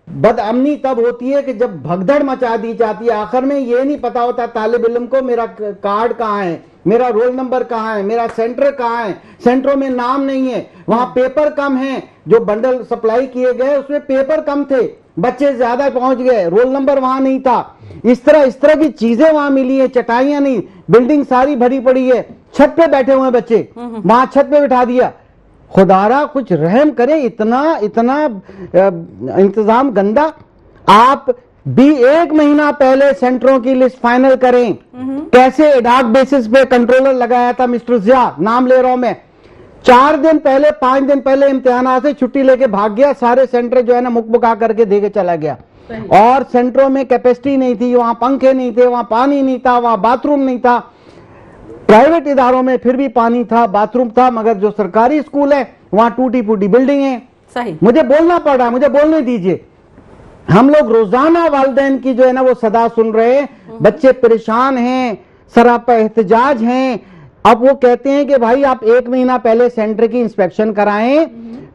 बदअमनी तब होती है कि जब भगदड़ मचा दी जाती है। आखिर में यह नहीं पता होता तालिब इल्म को मेरा कार्ड कहाँ है, मेरा रोल नंबर कहाँ है, मेरा सेंटर कहाँ है। सेंटरों में नाम नहीं है, वहां पेपर कम है। जो बंडल सप्लाई किए गए उसमें पेपर कम थे, बच्चे ज्यादा पहुंच गए, रोल नंबर वहां नहीं था। इस तरह की चीजें वहां मिली है, चटाइयां नहीं, बिल्डिंग सारी भरी पड़ी है, छत पे बैठे हुए बच्चे, वहां छत पे बिठा दिया। खुदारा कुछ रहम करे, इतना इंतजाम गंदा। आप भी 1 महीना पहले सेंटरों की लिस्ट फाइनल करें। कैसे एडहॉक बेसिस पे कंट्रोलर लगाया था मिस्टर जिया, नाम ले रहा हूं मैं। 4 दिन पहले 5 दिन पहले इम्तिहान से छुट्टी लेके भाग गया, सारे सेंटर जो है ना मुकबका करके दे के चला गया। और सेंटरों में कैपेसिटी नहीं थी, वहां पंखे नहीं थे, वहां पानी नहीं था, वहां बाथरूम नहीं था। प्राइवेट इदारों में फिर भी पानी था, बाथरूम था, मगर जो सरकारी स्कूल है वहां टूटी फूटी बिल्डिंग है। सही, मुझे बोलना पड़ रहा है, मुझे बोलने दीजिए। हम लोग रोजाना वालिदैन की जो है ना वो सदा सुन रहे हैं, बच्चे परेशान हैं, सरापा एहतजाज हैं। अब वो कहते हैं कि भाई आप 1 महीना पहले सेंटर की इंस्पेक्शन कराएं,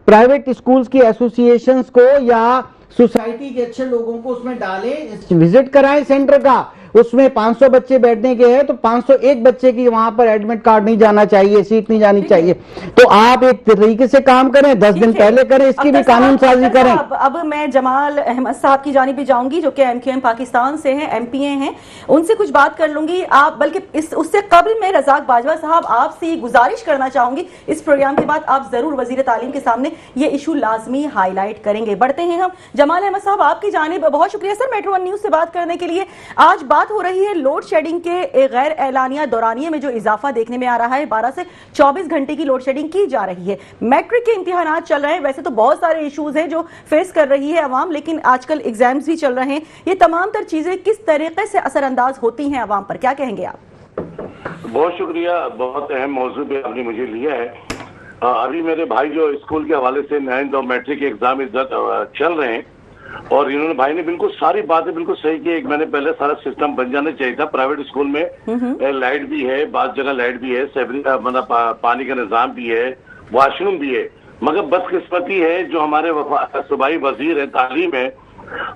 प्राइवेट स्कूल्स की एसोसिएशंस को या सोसाइटी के अच्छे लोगों को उसमें डालें, विजिट कराएं सेंटर का। उसमें 500 बच्चे बैठने के हैं तो 501 बच्चे की वहां पर एडमिट कार्ड नहीं जाना चाहिए, सीट नहीं जानी चाहिए। तो आप एक तरीके से काम करें, 10 दिन पहले करें, इसकी भी कानून साजी करें। अब मैं जमाल अहमद साहब की जानिब भी जाऊंगी, जो कि MQM पाकिस्तान से हैं, MPA हैं, उनसे कुछ बात कर लूंगी। आप बल्कि उससे कबल मैं रज़ाक बाजवा साहब आपसे गुजारिश करना चाहूंगी, इस प्रोग्राम के बाद आप जरूर वजीर तालीम के सामने ये इशू लाजमी हाईलाइट करेंगे। बढ़ते हैं हम जमाल अहमद साहब आपकी जानिब। बहुत शुक्रिया सर मेट्रो 1 न्यूज से बात करने के लिए। आज बात हो रही है लोड शेडिंग के गैर एलानिया दौरानिये में जो इजाफा देखने में आ रहा है। 12 से 24 घंटे की लोड शेडिंग की जा रही है। मैट्रिक के इम्तिहानात चल रहे हैं, वैसे तो बहुत सारे इश्यूज हैं जो फेस कर रही है अवाम, लेकिन आजकल एग्जाम्स भी चल रहे हैं। ये तमाम तर चीजें किस तरीके से असरअंदाज होती हैं अवाम पर, क्या कहेंगे आप? बहुत शुक्रिया, बहुत अहम मौजू पे आपने मुझे लिया है। अभी मेरे भाई जो स्कूल के हवाले से 9th और मैट्रिक के एग्जाम चल रहे हैं, और इन्होंने भाई ने बिल्कुल सारी बातें बिल्कुल सही की। एक मैंने पहले सारा सिस्टम बन जाना चाहिए था। प्राइवेट स्कूल में लाइट भी है, बाद जगह लाइट भी है, मतलब पानी का निजाम भी है, वॉशरूम भी है, मगर बदकिस्मती है जो हमारे सूबाई वजीर है तालीम है,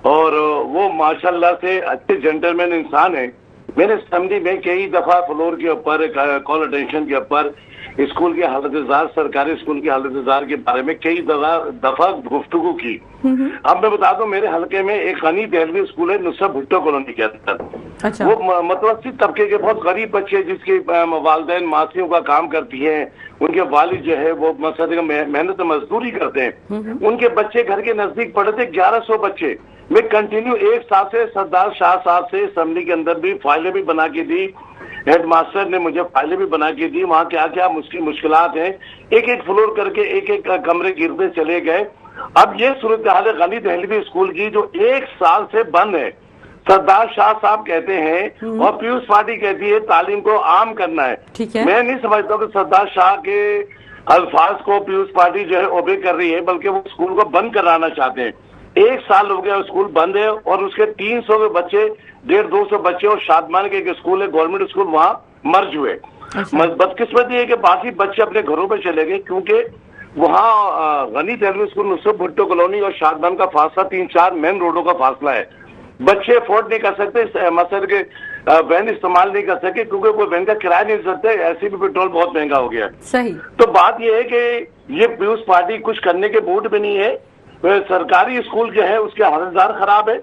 और वो माशाल्लाह से अच्छे जेंटलमैन इंसान है। मैंने असेंबली में कई दफा फ्लोर के ऊपर कॉल अटेंशन के ऊपर स्कूल के हालत-ए-जार, सरकारी स्कूल के हालत-ए-जार के बारे में कई दफा गुफ्तगू की। अब मैं बता दूं, मेरे हल्के में एक गनी दहलवी स्कूल है नुसरत भुट्टो कॉलोनी के अंदर। अच्छा। वो मतवस्तित तबके के बहुत गरीब बच्चे जिसके वालिदैन मासियों का काम करती हैं, उनके वालिद जो है वो मेहनत मजदूरी करते हैं, उनके बच्चे घर के नजदीक पढ़े थे। 1100 बच्चे। मैं कंटिन्यू 1 साल से सरदार शाह साहब से असेंबली के अंदर भी फाइलें भी बना के दी, हेडमास्टर ने मुझे फाइलें भी बना के दी, वहाँ क्या क्या मुश्किलात हैं, एक एक फ्लोर करके एक एक कमरे गिरते चले गए। अब ये सूरत हाल है गनी दहलवी स्कूल की जो 1 साल से बंद है। सरदार शाह साहब कहते हैं और पीयूष पार्टी कहती है तालीम को आम करना है। मैं नहीं समझता कि सरदार शाह के अल्फाज को पीयूष पार्टी जो है ओबे कर रही है, बल्कि वो स्कूल को बंद कराना चाहते हैं। 1 साल हो गया स्कूल बंद है, और उसके 300 के बच्चे, 150-200 बच्चे, और शादमान के एक स्कूल है गवर्नमेंट स्कूल, वहां मर्ज हुए। बदकिस्मती है कि बाकी बच्चे अपने घरों पे चले गए, क्योंकि वहाँ गनी दहलवी स्कूल, नुसरत भुट्टो कॉलोनी और शादमान का फासला 3-4 मेन रोडों का फासला है। बच्चे अफोर्ड नहीं कर सकते, मसर के वैन इस्तेमाल नहीं कर सके, क्योंकि वो वैन का किराया नहीं दे सकते, ऐसे भी पेट्रोल बहुत महंगा हो गया है। सही। तो बात यह है कि ये पीयूष पार्टी कुछ करने के मूड में नहीं है। सरकारी स्कूल जो है उसके हालत खराब है,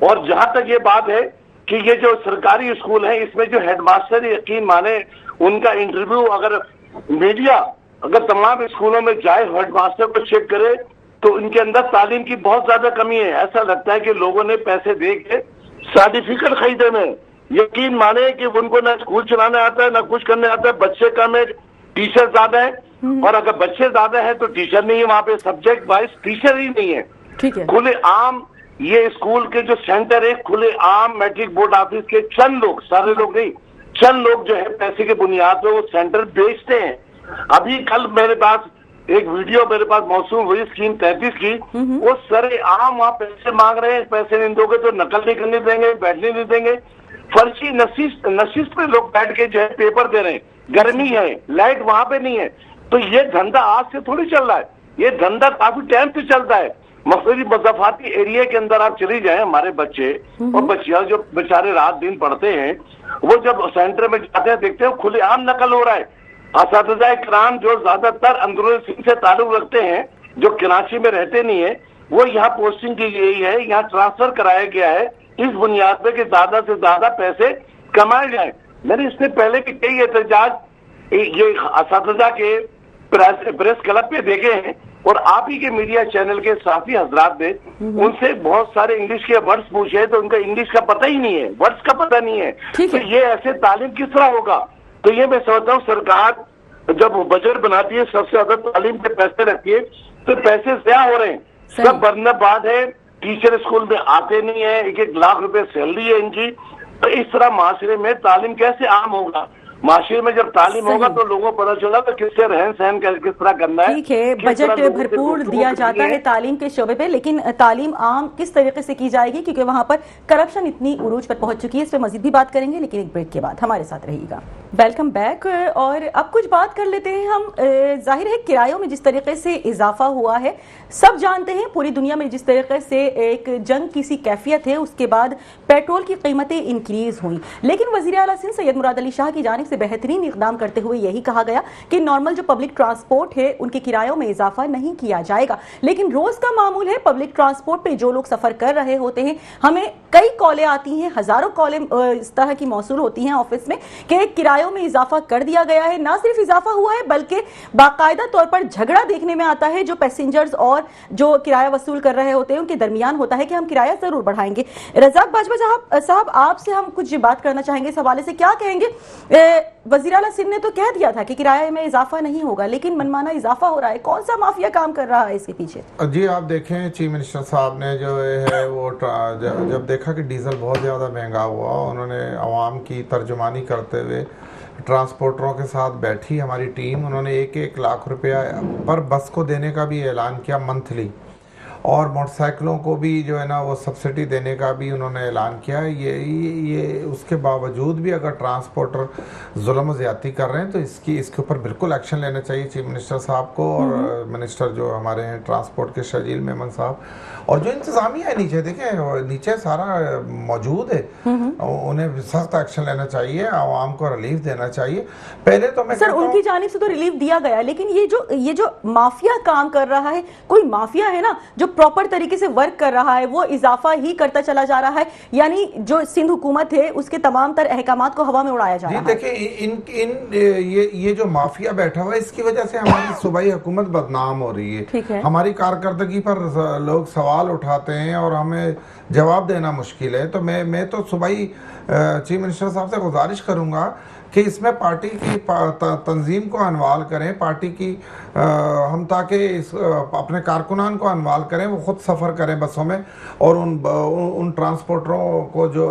और जहां तक ये बात है कि ये जो सरकारी स्कूल है इसमें जो हेडमास्टर, यकीन माने उनका इंटरव्यू अगर मीडिया अगर तमाम स्कूलों में जाए, हेडमास्टर को चेक करे, तो इनके अंदर तालीम की बहुत ज्यादा कमी है। ऐसा लगता है कि लोगों ने पैसे दे के सर्टिफिकेट खरीदे में। यकीन माने कि उनको ना स्कूल चलाने आता है ना कुछ करने आता है, बच्चे कम है, टीचर ज्यादा है, और अगर बच्चे ज्यादा है तो टीचर नहीं है, वहाँ पे सब्जेक्ट वाइज टीचर ही नहीं है। ठीक है। खुले आम ये स्कूल के जो सेंटर है, खुले आम मैट्रिक बोर्ड ऑफिस के चंद लोग, सारे लोग नहीं, चंद लोग जो है पैसे के बुनियाद पे वो सेंटर बेचते हैं। अभी कल मेरे पास एक वीडियो मेरे पास मौसूल हुई स्कीम 33 की, वो सारे आम वहाँ पैसे मांग रहे हैं, पैसे नहीं दोगे तो नकल नहीं करने देंगे, बैठने नहीं देंगे, फर्जी नशिस्त पे लोग बैठ के जो है पेपर दे रहे हैं। गर्मी है, लाइट वहां पे नहीं है, तो ये धंधा आज से थोड़ी चल रहा है, ये धंधा काफी टाइम से चलता है। मकसदी मुजफ्फराबादी एरिया के अंदर आप चली जाए, हमारे बच्चे और बच्चियां जो बेचारे रात दिन पढ़ते हैं, वो जब सेंटर में जाते हैं देखते हैं खुलेआम नकल हो रहा है। असातिज़ा किराम जो ज्यादातर अंदरूनी सिंध से ताल्लुक रखते हैं, जो कराची में रहते नहीं है, वो यहाँ पोस्टिंग की गई है, यहाँ ट्रांसफर कराया गया है इस बुनियाद पे कि ज्यादा से ज्यादा पैसे कमाए जाए। मैंने इससे पहले के कई एहतजाज ये असातिज़ा के प्रेस क्लब पे देखे हैं, और आप ही के मीडिया चैनल के साथी हजरात ने उनसे बहुत सारे इंग्लिश के वर्ड्स पूछे, तो उनका इंग्लिश का पता ही नहीं है, वर्ड्स का पता नहीं है, तो ये ऐसे तालीम किस तरह होगा। तो ये मैं समझता हूँ सरकार जब बजट बनाती है सबसे ज्यादा तालीम पे पैसे रखती है, तो पैसे ज़्यादा हो रहे हैं। सब बरना बात है, टीचर स्कूल में आते नहीं है, 1-1 लाख रुपए सैलरी है इनकी, तो इस तरह माशरे में तालीम कैसे आम होगा। माशरे में जब तालीम होगा तो लोगों को पता चला तो किससे रहन सहन किस तरह करना है। ठीक है, बजट भरपूर दिया जाता है तालीम के शोबे पे, लेकिन तालीम आम किस तरीके से की जाएगी, क्योंकि वहां पर करप्शन इतनी उरूज पर पहुंच चुकी है। इस पर मजीद भी बात करेंगे, लेकिन एक ब्रेक के बाद हमारे साथ रहिएगा। Welcome back. और अब कुछ बात कर लेते हैं हम। जाहिर है किरायों में जिस तरीके से इजाफा हुआ है, सब जानते हैं, पूरी दुनिया में जिस तरीके से एक जंग की सी कैफियत है, उसके बाद पेट्रोल की कीमतें इंक्रीज हुई, लेकिन वजीर आला सिंध सैयद मुराद अली शाह की जानिब से बेहतरीन इकदाम करते हुए यही कहा गया कि नॉर्मल जो पब्लिक ट्रांसपोर्ट है उनके किरायों में इजाफा नहीं किया जाएगा। लेकिन रोज का मामूल है, पब्लिक ट्रांसपोर्ट पे जो लोग सफर कर रहे होते हैं, हमें कई कॉलें आती हैं, हजारों कॉलें इस तरह की मौसूल होती हैं ऑफिस में कि किरायों में इजाफा कर दिया गया है। ना सिर्फ इजाफा हुआ है, बल्कि बाकायदा तौर पर झगड़ा देखने में आता है जो पैसेंजर्स और जो किराया वसूल कर रहे होते हैं उनके दरमियान होता है कि हम किराया जरूर बढ़ाएंगे। रज़ाक बाजवा साहब, आपसे हम कुछ बात करना चाहेंगे इस हवाले से, क्या कहेंगे? वज़ीर आला सिंध ने तो कह दिया था कि किराए में इजाफा नहीं होगा, लेकिन मनमाना इजाफा हो रहा है। कौन सा माफिया काम कर रहा है इसके पीछे? जी आप देखें, चीफ मिनिस्टर साहब ने जो है वो जब देखा कि डीजल बहुत ज़्यादा महंगा हुआ, उन्होंने आवाम की तर्जुमानी करते हुए ट्रांसपोर्टरों के साथ बैठी हमारी टीम, उन्होंने 1-1 लाख रुपया पर बस को देने का भी ऐलान किया मंथली, और मोटरसाइकिलों को भी जो है ना वो सब्सिडी देने का भी उन्होंने ऐलान किया। ये उसके बावजूद भी अगर ट्रांसपोर्टर जुल्म ज़्यादती कर रहे हैं तो इसके ऊपर बिल्कुल एक्शन लेना चाहिए चीफ मिनिस्टर साहब को, और मिनिस्टर जो हमारे हैं ट्रांसपोर्ट के शजील मेमन साहब, और जो इंतज़ामिया है नीचे, देखें नीचे सारा मौजूद है, उन्हें सख्त एक्शन लेना चाहिए, आवाम को रिलीफ देना चाहिए। पहले तो मैं सर उनकी जानिब से तो रिलीफ दिया गया, लेकिन ये जो माफिया काम कर रहा है, कोई माफिया है ना जो प्रॉपर तरीके से वर्क कर रहा है, वो इजाफा ही करता चला जा रहा है, यानी जो सिंध हुकूमत है उसके तमाम तर अहकामात को हवा में उड़ाया जा रहा है। देखिए ये जो माफिया बैठा हुआ है, इसकी वजह से हमारी सूबाई हुकूमत बदनाम हो रही है। ठीक है, हमारी कारकर्दगी पर लोग सवाल उठाते हैं और हमें जवाब देना मुश्किल है। तो मैं तो सूबाई चीफ मिनिस्टर साहब से गुजारिश करूंगा कि इसमें पार्टी की तंजीम को अनवाल करें, पार्टी की हम ताकि अपने कारकुनान को अनवाल करें, वो खुद सफ़र करें बसों में, और उन ट्रांसपोर्टरों को जो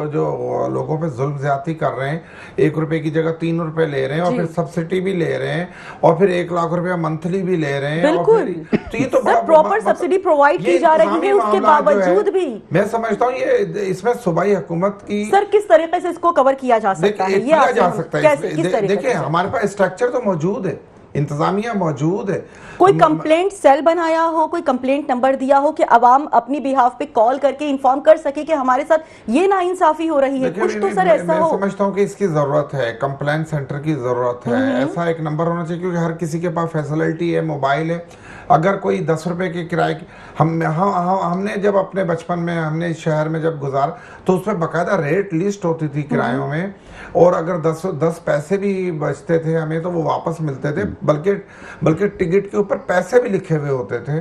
लोगों पे जुल्म ज़्यादती कर रहे हैं, 1 रुपये की जगह 3 रुपये ले रहे हैं, और फिर सब्सिडी भी ले रहे हैं, और फिर 1 लाख रुपया मंथली भी ले रहे हैं। बिल्कुल, तो ये तो प्रॉपर सब्सिडी प्रोवाइड की जा रही है, उसके बावजूद भी मैं समझता हूँ ये इसमें सूबाई हुकूमत की सर किस तरीके से इसको कवर किया जा सकता है? किया जा सकता है। देखिए हमारे पास स्ट्रक्चर तो मौजूद है, इंतजामिया मौजूद है। कोई कंप्लेंट सेल बनाया हो, कोई कंप्लेंट नंबर दिया हो कि अवाम अपनी बिहाफ पे कॉल करके इन्फॉर्म कर सके कि हमारे साथ ये नाइंसाफी हो रही है, कुछ तो सर ऐसा हो। मैं समझता हूँ कि इसकी जरूरत है, कंप्लेंट सेंटर की जरूरत है, ऐसा एक नंबर होना चाहिए, क्योंकि हर किसी के पास फैसिलिटी है, मोबाइल है। अगर कोई 10 रुपए के किराए की हमने जब अपने बचपन में हमने इस शहर में जब गुजारा तो उसमें बाकायदा रेट लिस्ट होती थी किरायों में, और अगर 10 पैसे भी बचते थे हमें तो वो वापस मिलते थे, बल्कि टिकट के ऊपर पैसे भी लिखे हुए होते थे।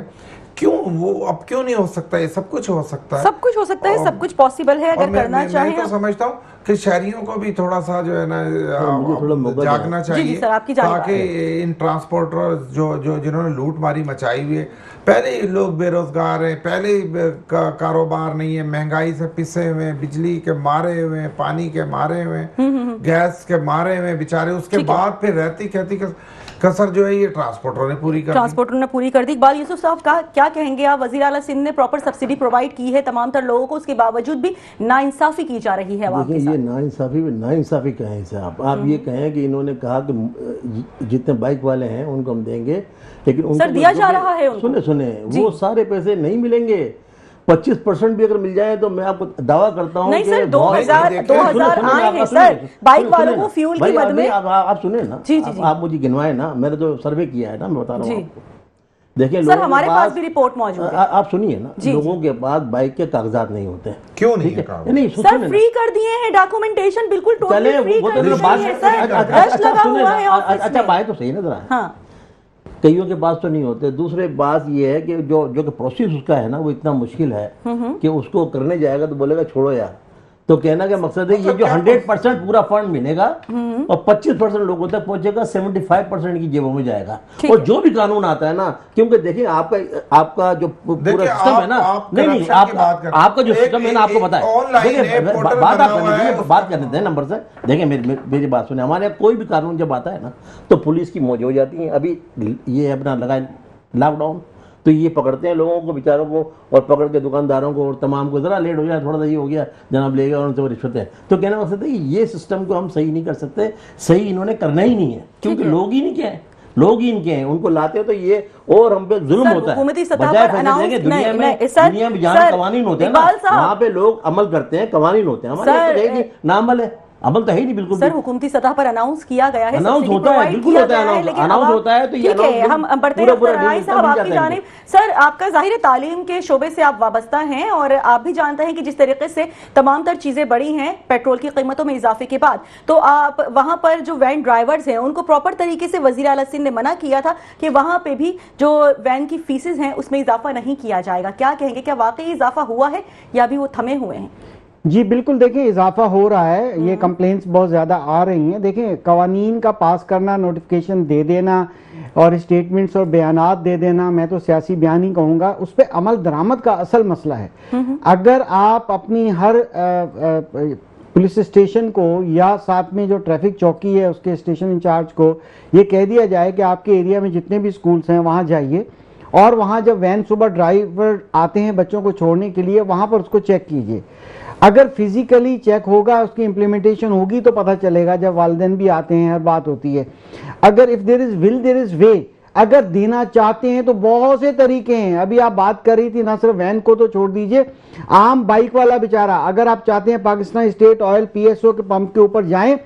क्यों वो अब क्यों नहीं हो सकता? ये सब कुछ हो सकता है, सब कुछ हो सकता है, सब कुछ पॉसिबल है अगर करना चाहें। मैं तो समझता हूँ कि शहरियों को भी थोड़ा सा जो है ना जागना चाहिए, सर, आपकी ताकि इन ट्रांसपोर्टर जो जिन्होंने लूट मारी मचाई हुई है, पहले ही लोग बेरोजगार हैं, पहले ही कारोबार नहीं है, महंगाई से पिसे हुए हैं, बिजली के मारे हुए हैं, पानी के मारे हुए हैं, गैस के मारे हुए हैं बेचारे, उसके बाद फिर रहती कहती कसर जो है ये ट्रांसपोर्टरों ने पूरी कर दी। इकबाल यूसुफ साहब का क्या कहेंगे आप? वजीर आला सिंध ने प्रॉपर सब्सिडी प्रोवाइड की है तमाम तर लोगों को, उसके बावजूद भी नाइंसाफी की जा रही है। देखिए, ये नाइंसाफी कहें इसे आप ये कहें कि इन्होंने कहा कि जितने बाइक वाले हैं उनको हम देंगे, लेकिन सर दिया जा रहा है उनको। सुने वो सारे पैसे नहीं मिलेंगे। 25% भी अगर मिल जाए तो मैं आपको दावा करता हूँ नहीं सर, 2000 आए हैं सर बाइक वालों को फ्यूल की मद में। आप सुने ना, जी, आप मुझे गिनवाए ना, मैंने तो सर्वे किया है ना, मैं बता रहा हूँ आपको। देखिए सर, हमारे पास भी रिपोर्ट मौजूद है। आप सुनिए ना, लोगों के पास बाइक के कागजात नहीं होते। क्यों नहीं? नहीं सर, फ्री कर दिए हैं डॉक्यूमेंटेशन, बिल्कुल टोटली फ्री कर दिए हैं सर। लगा हुआ है ऑफिस में। अच्छा, बात तो सही नजर आए। हाँ, कईयों के पास तो नहीं होते। दूसरे बात ये है कि जो प्रोसेस उसका है ना, वो इतना मुश्किल है कि उसको करने जाएगा तो बोलेगा छोड़ो यार। तो कहना का मकसद है ये जो 100% पूरा फंड मिलेगा और 25% लोगों तक पहुंचेगा, 75% की जेबों में जाएगा। और जो भी कानून आता है ना, क्योंकि देखिए आपका जो पूरा सिस्टम है ना, नहीं आपका जो सिस्टम है ना, आपको पता है। देखिए, बात करने दें नंबर से। देखिए, मेरी बात सुने, हमारे यहाँ कोई भी कानून जब आता है ना तो पुलिस की मौज हो जाती है। अभी ये अपना लगाए लॉकडाउन, तो ये पकड़ते हैं लोगों को, बेचारों को, और पकड़ के दुकानदारों को और तमाम को, जरा लेट हो गया, थोड़ा सा ये हो गया, जनाब ले गया, उनसे वो रिश्वत है। तो कहना मकसद है ये सिस्टम को हम सही नहीं कर सकते, सही इन्होंने करना ही नहीं है, क्योंकि लोग ही नहीं क्या है, लोग ही इनके हैं, उनको लाते हैं तो ये और हम पे जुल्म होता है। हुकूमती सतह पर अनाउंस दुनिया में जहाँ कवानीन होते हैं ना, वहाँ पे लोग अमल करते हैं, कवानीन होते हैं। हमारे ना अमल है, अमल तो है ही नहीं बिल्कुल। सर, हुकूमती सतह पर अनाउंस किया गया है, अनाउंस होता है, बिल्कुल होता है, अनाउंस होता है। तो ये हम बढ़ते हैं साहब आपकी जानिब। सर, आपका जाहिर तालीम के शोबे से आप वाबस्ता हैं और आप भी जानते हैं कि जिस तरीके से तमाम तर चीजें बढ़ी हैं पेट्रोल की कीमतों में इजाफे के बाद, तो आप वहां पर जो वैन ड्राइवर्स हैं उनको प्रॉपर तरीके से वजीर आला सिंध ने मना किया था कि वहां पे भी जो वैन की फीसेज हैं उसमें इजाफा नहीं किया जाएगा। क्या कहेंगे, क्या वाकई इजाफा हुआ है या भी वो थमे हुए हैं? जी बिल्कुल, देखिए इजाफा हो रहा है, ये कंप्लेंट्स बहुत ज़्यादा आ रही हैं। देखिए, कवानीन का पास करना, नोटिफिकेशन दे देना और स्टेटमेंट्स और बयानात दे देना, मैं तो सियासी बयान ही कहूँगा, उस पर अमल दरामद का असल मसला है। अगर आप अपनी हर पुलिस स्टेशन को या साथ में जो ट्रैफिक चौकी है उसके स्टेशन इंचार्ज को ये कह दिया जाए कि आपके एरिया में जितने भी स्कूल्स हैं वहाँ जाइए और वहाँ जब वैन सुबह ड्राइवर आते हैं बच्चों को छोड़ने के लिए, वहाँ पर उसको चेक कीजिए। अगर फिजिकली चेक होगा, उसकी इम्प्लीमेंटेशन होगी तो पता चलेगा, जब वालिदैन भी आते हैं हर बात होती है। अगर if there is will there is way, अगर देना चाहते हैं तो बहुत से तरीके हैं। अभी आप बात कर रही थी, ना सिर्फ वैन को तो छोड़ दीजिए, आम बाइक वाला बेचारा, अगर आप चाहते हैं पाकिस्तान स्टेट ऑयल PSO के पंप के ऊपर जाएं,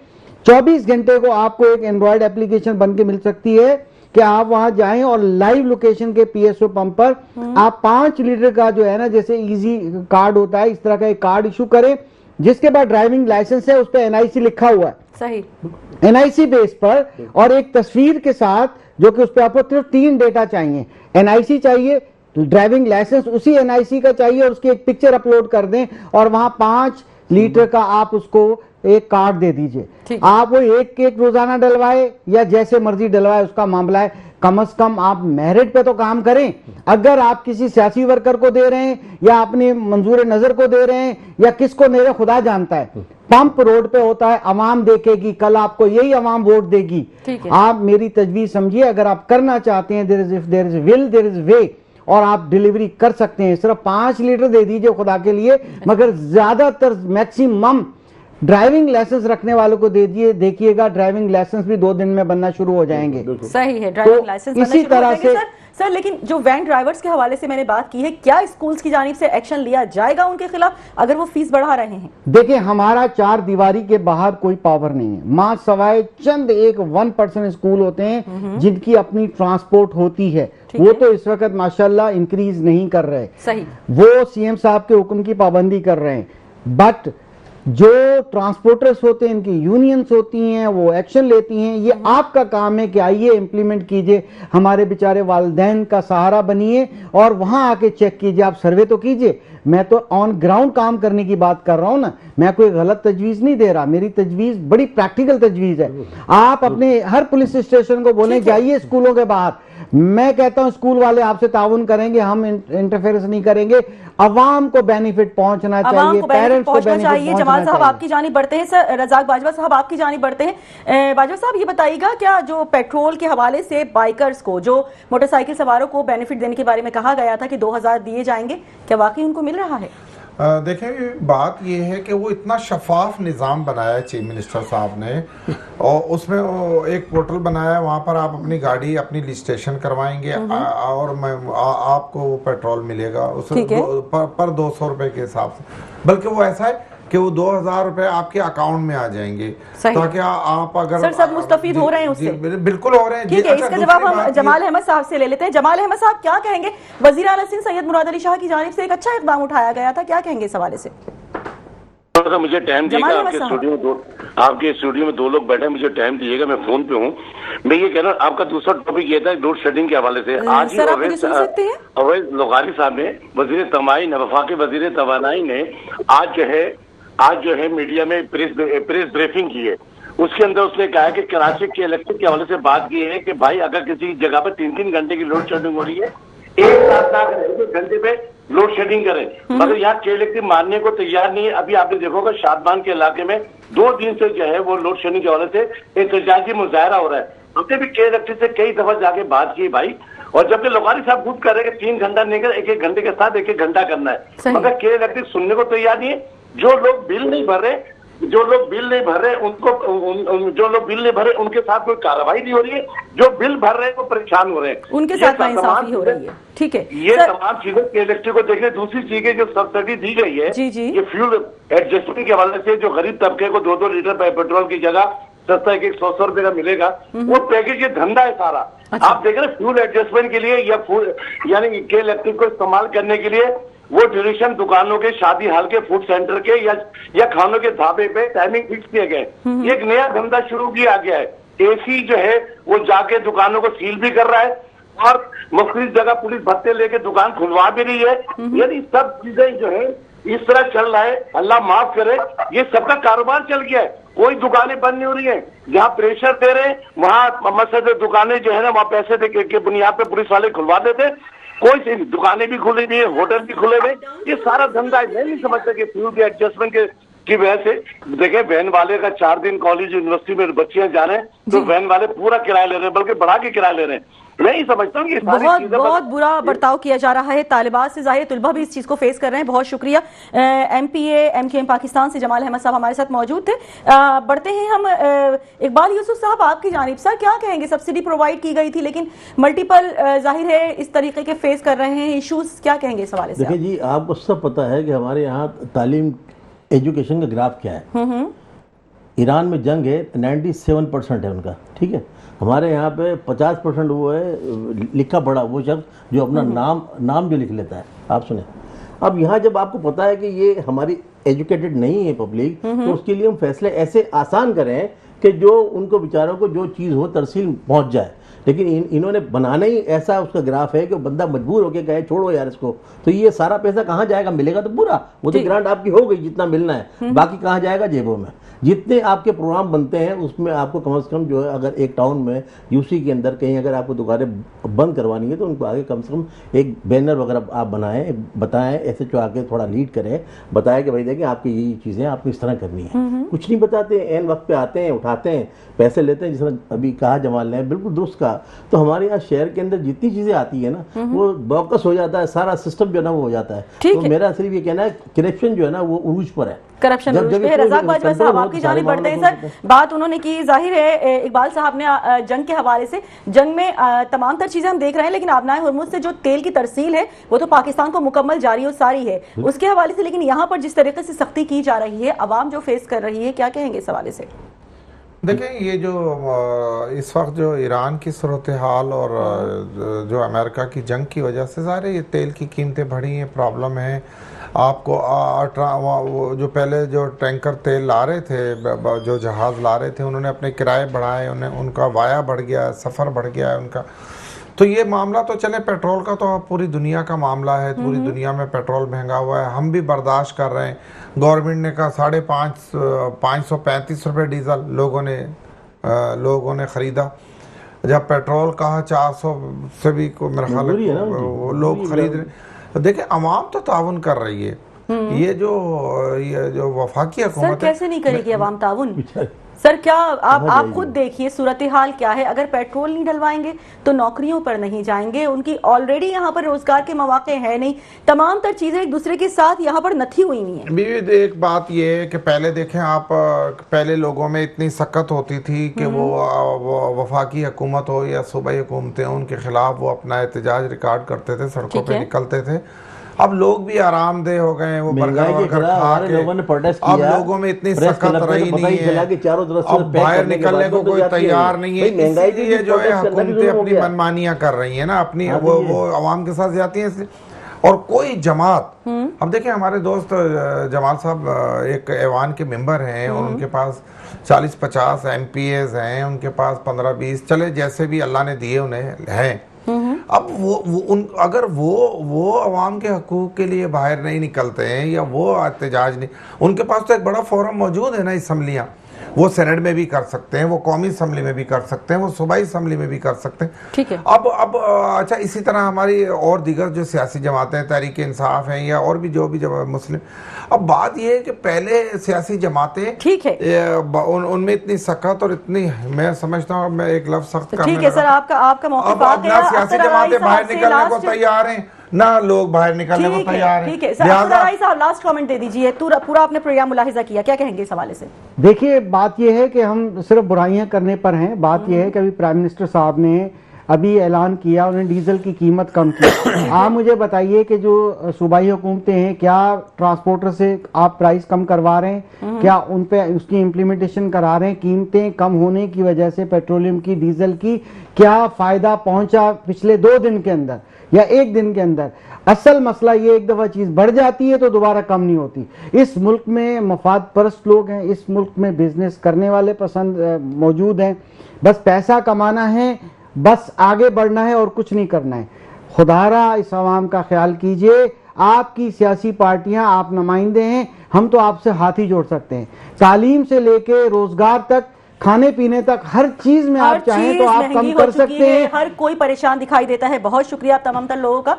24 घंटे को आपको एक एंड्रॉयड एप्लीकेशन बन के मिल सकती है कि आप वहां जाएं और लाइव लोकेशन के PSO पंप पर आप 5 लीटर का जो है ना, जैसे इजी कार्ड होता है, इस तरह का एक कार्ड इशू करें, जिसके बाद ड्राइविंग लाइसेंस है, उस पर NIC लिखा हुआ है, सही NIC बेस पर, और एक तस्वीर के साथ, जो कि उस पर आपको सिर्फ 3 डेटा चाहिए, NIC चाहिए, ड्राइविंग लाइसेंस उसी NIC का चाहिए, और उसकी एक पिक्चर अपलोड कर दें और वहां 5 लीटर का आप उसको एक कार्ड दे दीजिए। आप वो एक रोजाना डलवाए या जैसे मर्जी डलवाए, उसका मामला है। कम से कम आप मेरिट पे तो काम करें। अगर आप किसी सियासी वर्कर को दे रहे हैं या अपने मंजूर नजर को दे रहे हैं या किसको दे रहे हैं, खुदा जानता है। पंप रोड पे होता है, अवाम देखेगी, कल आपको यही अवाम वोट देगी। आप मेरी तजवीज समझिए, अगर आप करना चाहते हैं, there is will there is way, और आप डिलीवरी कर सकते हैं। सिर्फ 5 लीटर दे दीजिए खुदा के लिए, मगर ज्यादातर मैक्सिमम ड्राइविंग लाइसेंस रखने वालों को दे दिए। देखिएगा, ड्राइविंग लाइसेंस भी 2 दिन में बनना शुरू हो जाएंगे। सही है, ड्राइविंग लाइसेंस इसी तरह से सर, लेकिन जो वैन ड्राइवर्स के हवाले से मैंने बात की है, क्या स्कूल्स की जानिब से एक्शन लिया जाएगा उनके खिलाफ अगर वो फीस बढ़ा रहे हैं? देखिए, हमारा 4 दीवारी के बाहर कोई पावर नहीं है, मां सवाए चंद एक 1% स्कूल होते हैं जिनकी अपनी ट्रांसपोर्ट होती है। वो तो इस वक्त माशाल्लाह इंक्रीज नहीं कर रहे, सही, वो CM साहब के हुक्म की पाबंदी कर रहे हैं। बट जो ट्रांसपोर्टर्स होते हैं, इनकी यूनियंस होती हैं, वो एक्शन लेती हैं। ये आपका काम है कि आइए इम्प्लीमेंट कीजिए, हमारे बेचारे वालिदैन का सहारा बनिए और वहां आके चेक कीजिए, आप सर्वे तो कीजिए। मैं तो ऑन ग्राउंड काम करने की बात कर रहा हूं ना, मैं कोई गलत तजवीज नहीं दे रहा, मेरी तजवीज बड़ी प्रैक्टिकल तजवीज है। आप अपने हर पुलिस स्टेशन को बोले जाइए स्कूलों के बाहर, मैं कहता हूं स्कूल वाले आपसे ताउन करेंगे, हम इंटरफेरेंस नहीं करेंगे। अवाम को बेनिफिट पहुंचना चाहिए, पेरेंट्स को बेनिफिट चाहिए। जमाल साहब आपकी जानिब बढ़ते हैं, सर रजाक बाजवा साहब आपकी जानिब बढ़ते हैं। बाजवा साहब ये बताइएगा, क्या जो पेट्रोल के हवाले से बाइकर्स को, जो मोटरसाइकिल सवारों को बेनिफिट देने के बारे में कहा गया था कि 2000 दिए जाएंगे, क्या वाकई उनको मिल रहा है? देखिए बात ये है कि वो इतना शफाफ निज़ाम बनाया है चीफ मिनिस्टर साहब ने, और उसमें वो एक पोर्टल बनाया है, वहाँ पर आप अपनी गाड़ी अपनी रजिस्ट्रेशन करवाएंगे और आपको पेट्रोल मिलेगा उस पर 200 रुपए के हिसाब से। बल्कि वो ऐसा है कि वो 2000 रुपए आपके अकाउंट में आ जाएंगे, ताकि आप अगर सर सब मुस्तफीद हो रहे हैं उससे। बिल्कुल हो रहे हैं। ठीक है, इसका जवाब हम जमाल अहमद साहब से ले लेते हैं। जमाल अहमद साहब क्या कहेंगे? वजीर आला सिंध सैयद मुराद अली शाह की जानिब से एक अच्छा इकदाम उठाया गया था, क्या कहेंगे इस हवाले से? मुझे टाइम दिएगा, आपके स्टूडियो में 2 लोग बैठे हैं, मुझे टाइम दिएगा, मैं फोन पे हूँ। मैं ये कह रहा हूँ, आपका दूसरा टॉपिक ये था लोड शेडिंग के हवाले से। आज ही अवैध लोगारी साहब ने, वजीर तमाई ने, वफाकी वजीर तवानाई ने आज जो है मीडिया में प्रेस ब्रीफिंग की है। उसके अंदर उसने कहा कि कराची के इलेक्ट्रिक के हवाले से बात की है कि भाई अगर किसी जगह पर 3-3 घंटे की लोड शेडिंग हो रही है, एक साथ ना करें, 1 घंटे पे लोड शेडिंग करें, मगर यहाँ के इलेक्ट्रिक मानने को तैयार नहीं है। अभी आपने देखोगा शादमान के इलाके में 2 दिन से जो है वो लोड शेडिंग के हवाले से एहतजाजी मुजाहरा हो रहा है। हमने भी के इलेक्ट्रिक से कई दफा जाके बात की भाई, और जबकि लोगारी साहब खुद कर रहे हैं कि 3 घंटा नहीं कर, 1-1 घंटे के साथ 1-1 घंटा करना है, मगर के इलेक्ट्रिक सुनने को तैयार नहीं है। जो लोग बिल नहीं भर रहे उनको जो लोग बिल नहीं भर रहे उनके साथ कोई कार्रवाई नहीं हो रही है, जो बिल भर रहे हैं वो परेशान हो रहे हैं, उनके साथ नाइंसाफी हो रही है। ठीक है, ये तमाम चीजें के इलेक्ट्रिक को देखिए। दूसरी चीजें जो सब्सिडी दी गई है, ये फ्यूल एडजस्टमेंट के हवाले से जो गरीब तबके को 2-2 लीटर पेट्रोल की जगह सस्ता 100 रुपए का मिलेगा, वो पैकेज ये धंधा है सारा। अच्छा। आप देख रहे हैं फ्यूल एडजस्टमेंट के लिए या यानी के इलेक्ट्रिक को इस्तेमाल करने के लिए वो ड्यूरेशन दुकानों के, शादी हाल के, फूड सेंटर के या खानों के ढाबे पे टाइमिंग फिक्स किए गए। एक नया धंधा शुरू किया गया है। एसी जो है वो जाके दुकानों को सील भी कर रहा है और मुख्तलिफ जगह पुलिस भत्ते लेके दुकान खुलवा भी रही है। यानी सब चीजें जो है इस तरह चल रहा है, अल्लाह माफ करे, ये सबका कारोबार चल गया है। कोई दुकानें बंद नहीं हो रही हैं, जहाँ प्रेशर दे रहे हैं वहाँ मसद दुकानें जो है ना वहाँ पैसे दे के बुनियाद पे पुलिस वाले खुलवा देते। कोई सी दुकानें भी खुली हुई है, होटल भी खुले हुए, ये सारा धंधा है। मैं नहीं समझता कि फ्यूल के एडजस्टमेंट की वजह से देखें वैन वाले का 4 दिन कॉलेज यूनिवर्सिटी में बच्चियां जा रहे हैं तो वैन वाले पूरा किराया ले रहे हैं, बल्कि बढ़ा के किराया ले रहे हैं। मैं ही समझता हूँ कि बहुत बुरा बर्ताव किया जा रहा है तालिबात से। जाहिर तुलबा भी इस चीज को फेस कर रहे हैं। बहुत शुक्रिया। MPA MKM पाकिस्तान से जमाल अहमद साहब हमारे साथ मौजूद थे। बढ़ते हैं हम इकबाल यूसुफ साहब आपकी जानिब। सर क्या कहेंगे? सब्सिडी प्रोवाइड की गई थी लेकिन मल्टीपल जाहिर है इस तरीके के फेस कर रहे हैं इश्यूज, क्या कहेंगे इस हवाले से? देखिए जी, आपको सब पता है कि हमारे यहाँ तालीम एजुकेशन का ग्राफ क्या है। ईरान में जंग है, 97% है उनका, ठीक है। हमारे यहाँ पे 50% वो है लिखा पढ़ा वो शख्स जो अपना नाम जो लिख लेता है। आप सुने, अब यहाँ जब आपको पता है कि ये हमारी एजुकेटेड नहीं है पब्लिक, तो उसके लिए हम फैसले ऐसे आसान करें कि जो उनको बेचारों को जो चीज़ हो तरसील पहुँच जाए। लेकिन इन्होंने बनाना ही ऐसा उसका ग्राफ है कि बंदा मजबूर होकर कहे छोड़ो यार इसको, तो ये सारा पैसा कहाँ जाएगा? मिलेगा तो पूरा, वो तो ग्रांट आपकी हो गई जितना मिलना है, बाकी कहाँ जाएगा? जेबों में। जितने आपके प्रोग्राम बनते हैं उसमें आपको कम से कम जो है, अगर एक टाउन में यूसी के अंदर कहीं अगर आपको दुकानें बंद करवानी है तो उनको आगे कम से कम एक बैनर वगैरह आप बनाएं, बताएं, ऐसे जो आके थोड़ा लीड करें, बताएं कि भाई देखिए आपकी ये चीज़ें आपको इस तरह करनी है। कुछ नहीं बताते, एन वक्त पे आते हैं, उठाते हैं, पैसे लेते हैं, जिस तरह अभी कहा जमाल ने बिल्कुल दुरुस्त कहा। तो हमारे यहाँ शहर के अंदर जितनी चीज़ें आती है ना वो बोकस हो जाता है, सारा सिस्टम जो है ना वो हो जाता है। तो मेरा सिर्फ ये कहना है करप्शन जो है ना वो उरूज पर है, करप्शन पे। रजाक बाजवा साहब आपकी जानिब बढ़ते हैं। सर बात उन्होंने की, जाहिर है इकबाल साहब ने जंग के हवाले से, जंग में तमाम तर चीजें हम देख रहे हैं, लेकिन आबनाए हुर्मुज से जो तेल की तरसील है वो तो पाकिस्तान को मुकम्मल जारी और सारी है उसके हवाले से। लेकिन यहाँ पर जिस तरीके से सख्ती की जा रही है, अवाम जो फेस कर रही है, क्या कहेंगे इस हवाले से? देखें, ये जो इस वक्त जो ईरान की सूरत हाल और जो अमेरिका की जंग की वजह से सारे ये तेल की कीमतें बढ़ी हैं, प्रॉब्लम है। आपको वो जो पहले जो टैंकर तेल ला रहे थे, जो जहाज़ ला रहे थे, उन्होंने अपने किराए बढ़ाए, उनका वाया बढ़ गया, सफ़र बढ़ गया है उनका। तो ये मामला तो चले, पेट्रोल का तो पूरी दुनिया का मामला है, पूरी दुनिया में पेट्रोल महंगा हुआ है, हम भी बर्दाश्त कर रहे हैं। गवर्नमेंट ने कहा 535 रुपये डीजल लोगों ने ख़रीदा, जब पेट्रोल कहा 400 से भी मेरा ख्याल वो लोग खरीद रहे। देखिए अवाम तो ताउन कर रही है, ये जो वफाकी हुकूमत है, कैसे नहीं करेगी अवाम ताउन? सर क्या आप खुद देखिए सूरत हाल क्या है। अगर पेट्रोल नहीं डलवाएंगे तो नौकरियों पर नहीं जाएंगे, उनकी ऑलरेडी यहाँ पर रोजगार के मौके हैं नहीं, तमाम तर चीजें एक दूसरे के साथ यहाँ पर नथी हुई नहीं है। बीवी एक बात ये है कि पहले देखें आप, पहले लोगों में इतनी सख्त होती थी कि वो वफाकी हुकूमत हो या सूबाई हुकूमतें, उनके खिलाफ वो अपना एहतजाज रिकॉर्ड करते थे, सड़कों पे निकलते थे। अब लोग भी आरामदेह हो गए हैं, वो बर्गर खा के लोगों ने प्रोटेस्ट किया। अब लोगों में इतनी सख्त रही नहीं है, अब बाहर निकलने को कोई तैयार नहीं है। इसलिए जो है हुकूमतें अपनी मनमानियां कर रही है ना, अपनी वो आवाम के साथ जाती हैं, इसलिए। और कोई जमात, अब देखिए हमारे दोस्त जमाल साहब एक ऐवान के मेंबर हैं और उनके पास 40-50 MPs हैं, उनके पास 15-20 चले जैसे भी अल्लाह ने दिए उन्हें हैं। अब अगर वो अवाम के हकूक के लिए बाहर नहीं निकलते हैं या वो एहतजाज नहीं, उनके पास तो एक बड़ा फोरम मौजूद है ना, असम्बलियाँ, वो सेनेट में भी कर सकते हैं, वो कौमी असम्बली में भी कर सकते हैं, वो सूबाई असम्बली में भी कर सकते हैं। ठीक है। अब अच्छा, इसी तरह हमारी और दीगर जो सियासी जमातें हैं, तहरीक इंसाफ हैं या और भी जो भी मुस्लिम, अब बात यह है कि पहले सियासी जमातें, ठीक है, उनमें इतनी सख्त और इतनी, मैं समझता हूँ, मैं एक लफ्ज सख्त करने, ठीक है सर, आपका मौक़िफ़ आ गया। सियासी जमातें बाहर निकलने को तैयार हैं ना, लोग बाहर निकलने को तैयार हैं। ठीक है सर, साहब लास्ट कमेंट दे दीजिए, पूरा आपने प्रोग्राम मुलाहिजा किया, क्या कहेंगे इस हवाले से? देखिए बात यह है कि हम सिर्फ बुराइयां करने पर हैं। बात यह है कि अभी प्राइम मिनिस्टर साहब ने अभी ऐलान किया, उन्होंने डीजल की कीमत कम की। आप मुझे बताइए कि जो सूबाई हुकूमतें हैं, क्या ट्रांसपोर्टर से आप प्राइस कम करवा रहे हैं? क्या उन पे उसकी इम्प्लीमेंटेशन करा रहे हैं? कीमतें कम होने की वजह से पेट्रोलियम की, डीजल की क्या फायदा पहुंचा पिछले 2 दिन के अंदर या 1 दिन के अंदर? असल मसला ये, एक दफा चीज बढ़ जाती है तो दोबारा कम नहीं होती। इस मुल्क में मफाद परस्त लोग हैं, इस मुल्क में बिजनेस करने वाले पसंद मौजूद हैं, बस पैसा कमाना है, बस आगे बढ़ना है और कुछ नहीं करना है। खुदारा इस आवाम का ख्याल कीजिए। आपकी सियासी पार्टियां, आप नुमाइंदे हैं, हम तो आपसे हाथ ही जोड़ सकते हैं। तालीम से लेके रोजगार तक, खाने पीने तक, हर चीज में आप चाहें तो आप कम कर सकते हैं। हर कोई परेशान दिखाई देता है। बहुत शुक्रिया आप तमाम तर लोगों का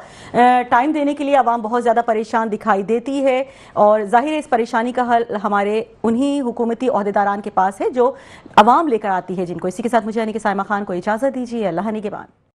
टाइम देने के लिए। आवाम बहुत ज्यादा परेशान दिखाई देती है और जाहिर है इस परेशानी का हल हमारे उन्हीं हुकूमती ओहदेदारान के पास है जो आवाम लेकर आती है जिनको। इसी के साथ मुझे यानी कि साइमा खान को इजाजत दीजिए। अल्लाह निगहबान।